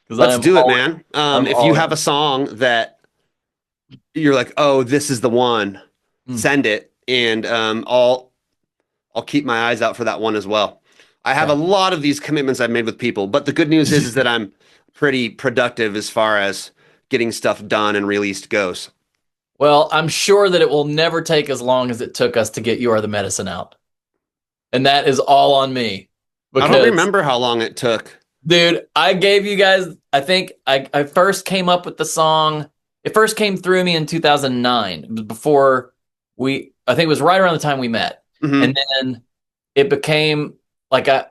Let's do it, man. If you have a song that you're like, oh, this is the one, send it, and I'll keep my eyes out for that one as well. I have a lot of these commitments I've made with people, but the good news is that I'm pretty productive as far as getting stuff done and released goes. Well, I'm sure that it will never take as long as it took us to get You Are the Medicine out. And that is all on me. I don't remember how long it took. Dude, I gave you guys, I think I first came up with the song. It first came through me in 2009. It was before I think it was right around the time we met. Mm-hmm. And then it became like I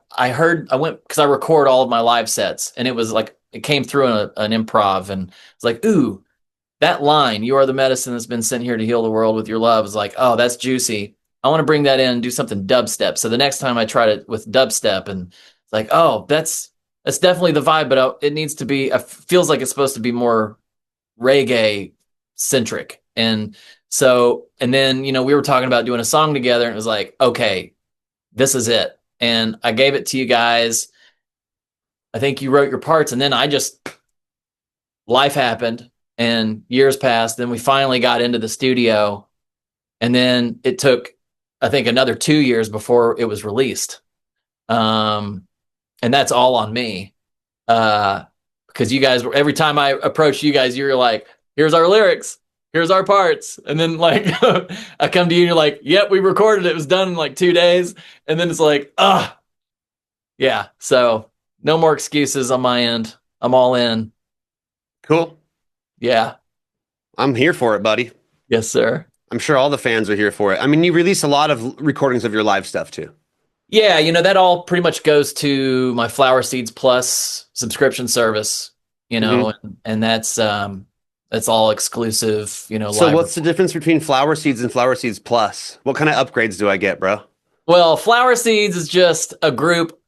went, because I record all of my live sets, and it was like, it came through an improv, and it's like, ooh, that line, "You are the medicine that's been sent here to heal the world with your love," is like, oh, that's juicy. I want to bring that in and do something dubstep. So the next time I tried it with dubstep, and it's like, oh, that's definitely the vibe, but it needs to be, feels like it's supposed to be more reggae centric. And so, and then, we were talking about doing a song together, and it was like, okay, this is it. And I gave it to you guys. I think you wrote your parts, and then life happened and years passed. Then we finally got into the studio, and then it took, I think, another 2 years before it was released. And that's all on me. Because you guys, every time I approach you guys, you're like, here's our lyrics, here's our parts. And then like, I come to you and you're like, yep, we recorded it. It was done in like 2 days. And then it's like, yeah. So no more excuses on my end. I'm all in. Cool. Yeah. I'm here for it, buddy. Yes, sir. I'm sure all the fans are here for it. I mean, you release a lot of recordings of your live stuff too. Yeah, that all pretty much goes to my Flower Seeds Plus subscription service, mm-hmm. and that's all exclusive, So what's the difference between Flower Seeds and Flower Seeds Plus? What kind of upgrades do I get, bro? Well, Flower Seeds is just a group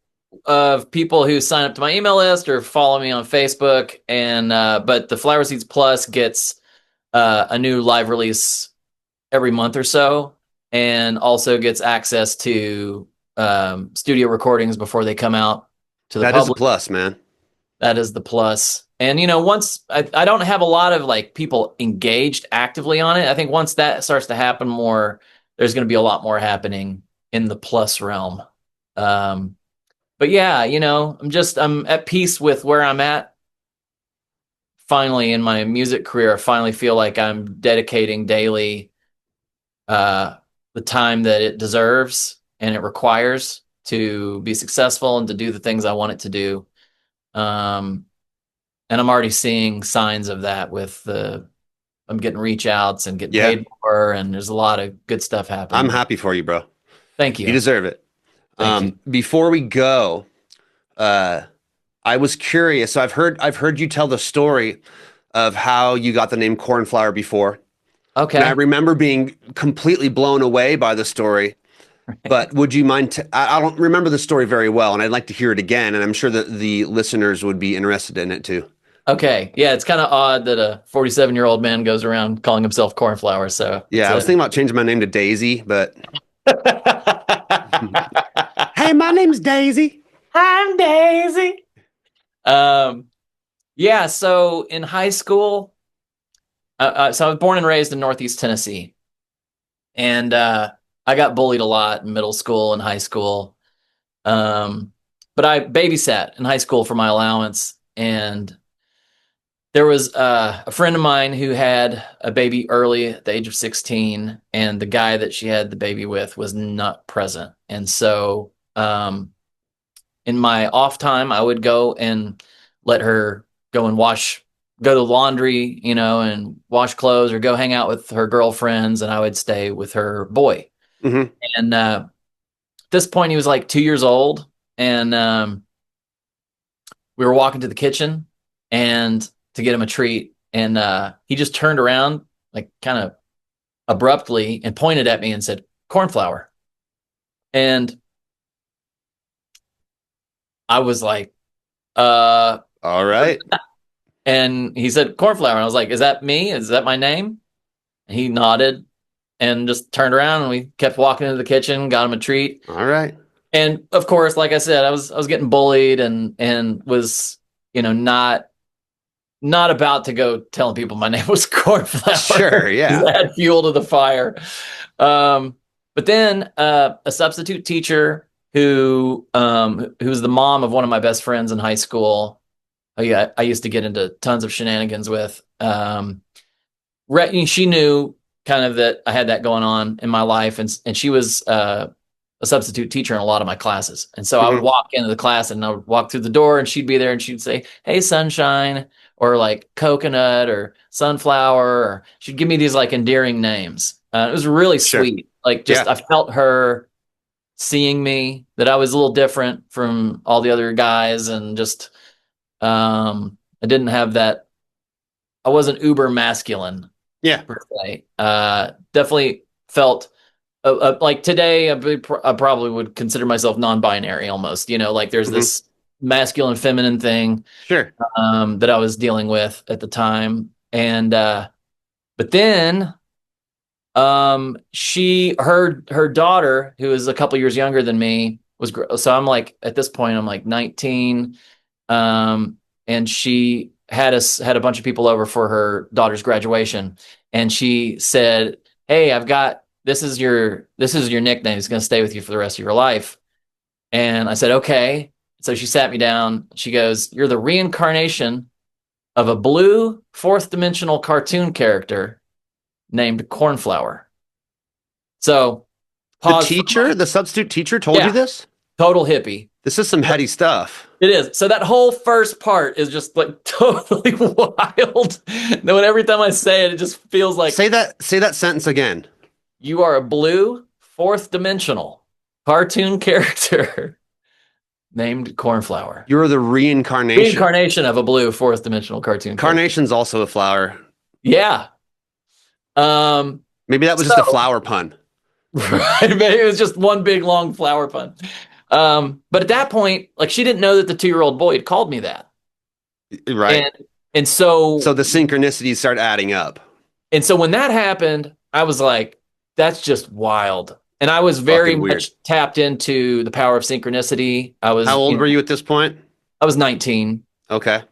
of people who sign up to my email list or follow me on Facebook, and but the Flower Seeds Plus gets a new live release every month or so, and also gets access to studio recordings before they come out to the public. That is a plus, man. That is the plus. And once I don't have a lot of like people engaged actively on it. I think once that starts to happen more, there's going to be a lot more happening in the plus realm. But yeah, I'm at peace with where I'm at. Finally, in my music career, I finally feel like I'm dedicating daily the time that it deserves and it requires to be successful and to do the things I want it to do. And I'm already seeing signs of that I'm getting reach outs and getting paid more, and there's a lot of good stuff happening. I'm happy for you, bro. Thank you. You deserve it. Before we go, I was curious. So I've heard you tell the story of how you got the name Cornflower before. Okay. And I remember being completely blown away by the story. But would you mind? I don't remember the story very well, and I'd like to hear it again. And I'm sure that the listeners would be interested in it too. Okay. Yeah, it's kind of odd that a 47-year-old man goes around calling himself Cornflower. So yeah, I was thinking about changing my name to Daisy, but hey, my name's Daisy. I'm Daisy. Yeah. So in high school, so I was born and raised in Northeast Tennessee, and I got bullied a lot in middle school and high school. But I babysat in high school for my allowance, and there was a friend of mine who had a baby early at the age of 16, and the guy that she had the baby with was not present. And so in my off time, I would go and let her go and go to laundry, and wash clothes, or go hang out with her girlfriends, and I would stay with her boy. Mm-hmm. And at this point, he was like 2 years old, and we were walking to the kitchen and to get him a treat, and he just turned around, like kind of abruptly, and pointed at me and said, "Cornflower." And I was like, All right. and he said, "Cornflower." And I was like, "Is that me? Is that my name?" And he nodded and just turned around, and we kept walking into the kitchen, got him a treat. All right. And of course, like I said, I was getting bullied, and was, not about to go telling people my name was Cornflower. Sure, yeah. Add fuel to the fire. But then a substitute teacher who was the mom of one of my best friends in high school, I used to get into tons of shenanigans with. She knew kind of that I had that going on in my life, and she was a substitute teacher in a lot of my classes. And so I would walk into the class, and I would walk through the door, and she'd be there, and she'd say, "Hey, sunshine," or like coconut or sunflower, or she'd give me these like endearing names. It was really sweet. Like, just, I felt her seeing me, that I was a little different from all the other guys, and just, I didn't have that. I wasn't uber masculine. Yeah. Per se. Definitely felt like today, I probably would consider myself non-binary almost, like there's this masculine feminine thing, Sure. that I was dealing with at the time. And, but then, her daughter, who is a couple years younger than me, so I'm like, at this point, I'm like 19. And she had a bunch of people over for her daughter's graduation. And she said, "Hey, this is your nickname. It's going to stay with you for the rest of your life." And I said, "Okay." So she sat me down. She goes, "You're the reincarnation of a blue fourth dimensional cartoon character named Cornflower." So The substitute teacher told you this? Total hippie. This is some heady stuff. It is. So that whole first part is just like totally wild. Then every time I say it, it just feels like, say that sentence again. "You are a blue fourth dimensional cartoon character named Cornflower." You're the reincarnation. Reincarnation of a blue fourth dimensional cartoon. Carnation's also a flower. Yeah. Maybe that was just a flower pun. Right. Maybe it was just one big long flower pun. But at that point, like, she didn't know that the 2-year-old boy had called me that. Right. And so the synchronicities start adding up. And so when that happened, I was like, that's just wild. And I was very much tapped into the power of synchronicity. How old were you at this point? I was 19. Okay.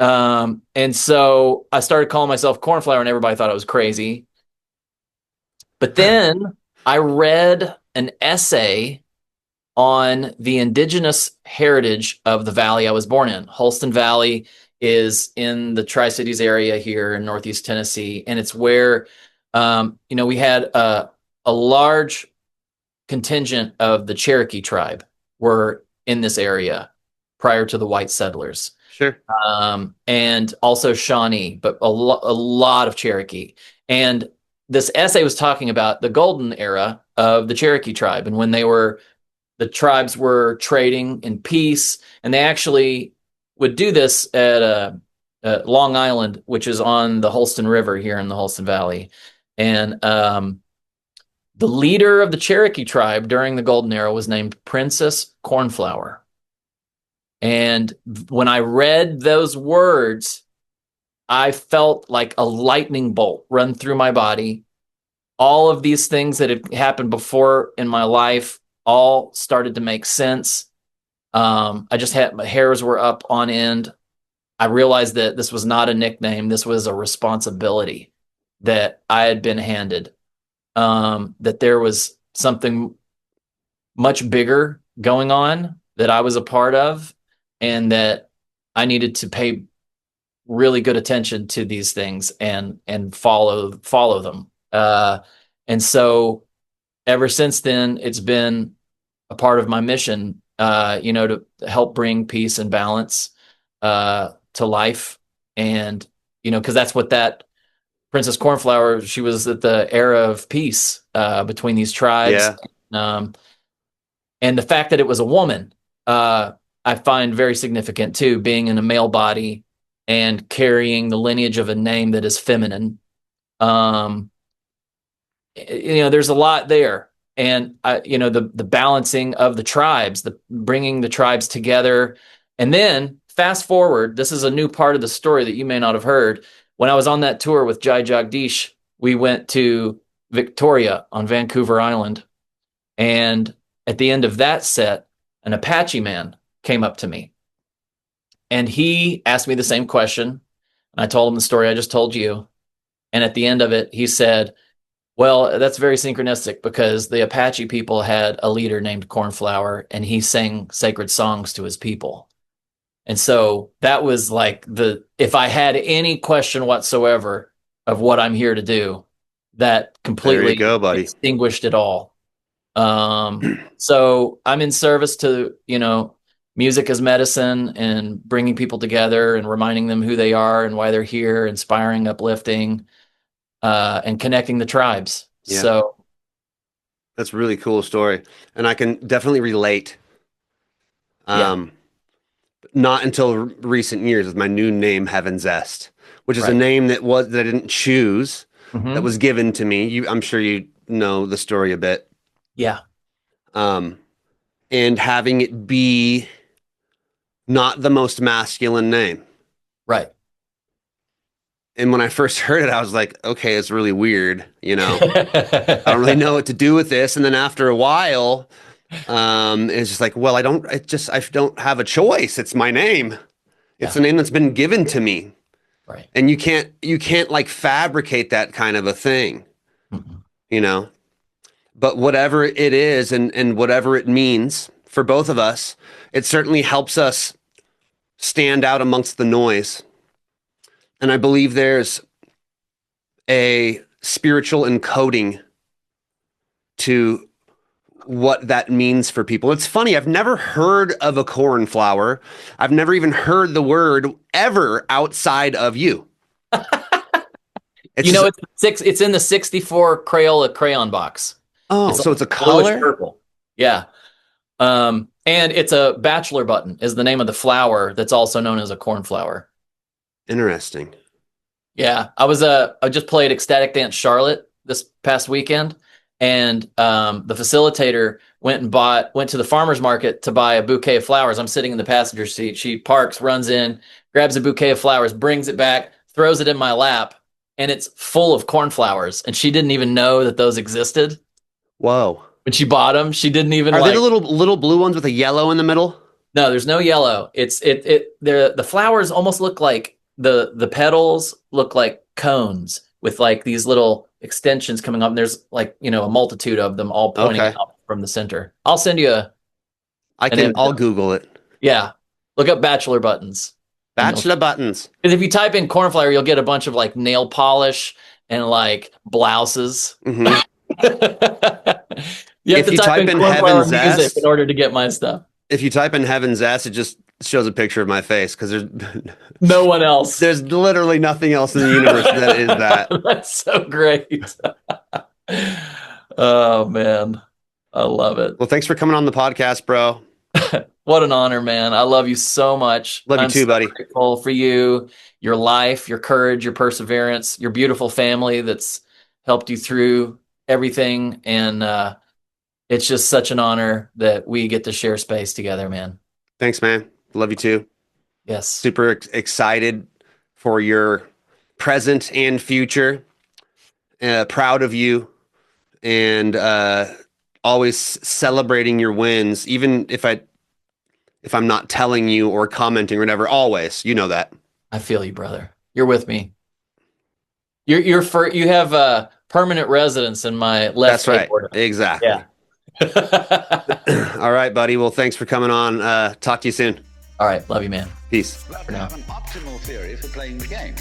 And so I started calling myself Cornflower, and everybody thought I was crazy. But then I read an essay on the indigenous heritage of the valley I was born in. Holston Valley is in the Tri-Cities area here in Northeast Tennessee. And it's where, we had a large contingent of the Cherokee tribe were in this area prior to the white settlers. Sure. And also Shawnee, but a lot of Cherokee. And this essay was talking about the golden era of the Cherokee tribe, and when the tribes were trading in peace, and they actually would do this at Long Island, which is on the Holston River here in the Holston Valley. And the leader of the Cherokee tribe during the golden era was named Princess Cornflower. And when I read those words, I felt like a lightning bolt run through my body. All of these things that had happened before in my life all started to make sense. I just had, my hairs were up on end. I realized that this was not a nickname. This was a responsibility that I had been handed, that there was something much bigger going on that I was a part of, and that I needed to pay really good attention to these things and follow them. And so ever since then, it's been a part of my mission to help bring peace and balance to life. And, because that's what that Princess Cornflower, she was at the era of peace between these tribes. Yeah. And the fact that it was a woman, I find very significant too, being in a male body and carrying the lineage of a name that is feminine. There's a lot there. And, the balancing of the tribes, the bringing the tribes together. And then fast forward, this is a new part of the story that you may not have heard. When I was on that tour with Jai Jagdish, we went to Victoria on Vancouver Island. And at the end of that set, an Apache man came up to me. And he asked me the same question. And I told him the story I just told you. And at the end of it, he said, well, that's very synchronistic because the Apache people had a leader named Cornflower, and he sang sacred songs to his people. And so that was like if I had any question whatsoever of what I'm here to do, that completely extinguished it all. So I'm in service to, music as medicine and bringing people together and reminding them who they are and why they're here, inspiring, uplifting, and connecting the tribes. Yeah. So that's a really cool story. And I can definitely relate. Not until recent years with my new name, Heaven Zest, which is a name that I didn't choose, that was given to me. I'm sure you know the story a bit. Yeah. And having it be not the most masculine name. Right. And when I first heard it, I was like, okay, it's really weird. I don't really know what to do with this. And then after a while, it's just like, well, I don't have a choice. It's my name. It's a name that's been given to me. Right. And you can't like fabricate that kind of a thing, but whatever it is and whatever it means for both of us, it certainly helps us stand out amongst the noise. And I believe there's a spiritual encoding to what that means for people. It's funny. I've never heard of a cornflower. I've never even heard the word ever outside of you. It's in the 64 Crayola crayon box. Oh, so it's a color? Purple. Yeah. And it's a bachelor button is the name of the flower that's also known as a cornflower. Interesting. Yeah. I just played Ecstatic Dance Charlotte this past weekend, and the facilitator went to the farmer's market to buy a bouquet of flowers. I'm sitting in the passenger seat. She parks, runs in, grabs a bouquet of flowers, brings it back, throws it in my lap, and it's full of cornflowers. And she didn't even know that those existed. Whoa. When she bought them, she didn't even Are they the little blue ones with a yellow in the middle? No, there's no yellow. The flowers almost look like the petals look like cones with like these little extensions coming up, and there's like, a multitude of them all pointing out from the center. I'll send you I'll Google it. Yeah. Look up bachelor buttons. Bachelor buttons. Because if you type in cornflower, you'll get a bunch of like nail polish and like blouses. Mm-hmm. You have to type in Heaven's music in order to get my stuff. If you type in Heaven's Ass, it just shows a picture of my face because there's no one else. There's literally nothing else in the universe that is that. That's so great. Oh, man. I love it. Well, thanks for coming on the podcast, bro. What an honor, man. I love you so much. Love you too, buddy. I'm so grateful for you, your life, your courage, your perseverance, your beautiful family that's helped you through everything. And it's just such an honor that we get to share space together, man. Thanks, man. Love you too. Yes. Super excited for your present and future. Proud of you, and always celebrating your wins, even if I'm not telling you or commenting or whatever. Always, you know that. I feel you, brother. You're with me. You have a permanent residence in my left. That's right. Exactly. Yeah. All right, buddy. Well, thanks for coming on. Talk to you soon. All right. Love you, man. Peace. For now. An optimal theory for playing the game.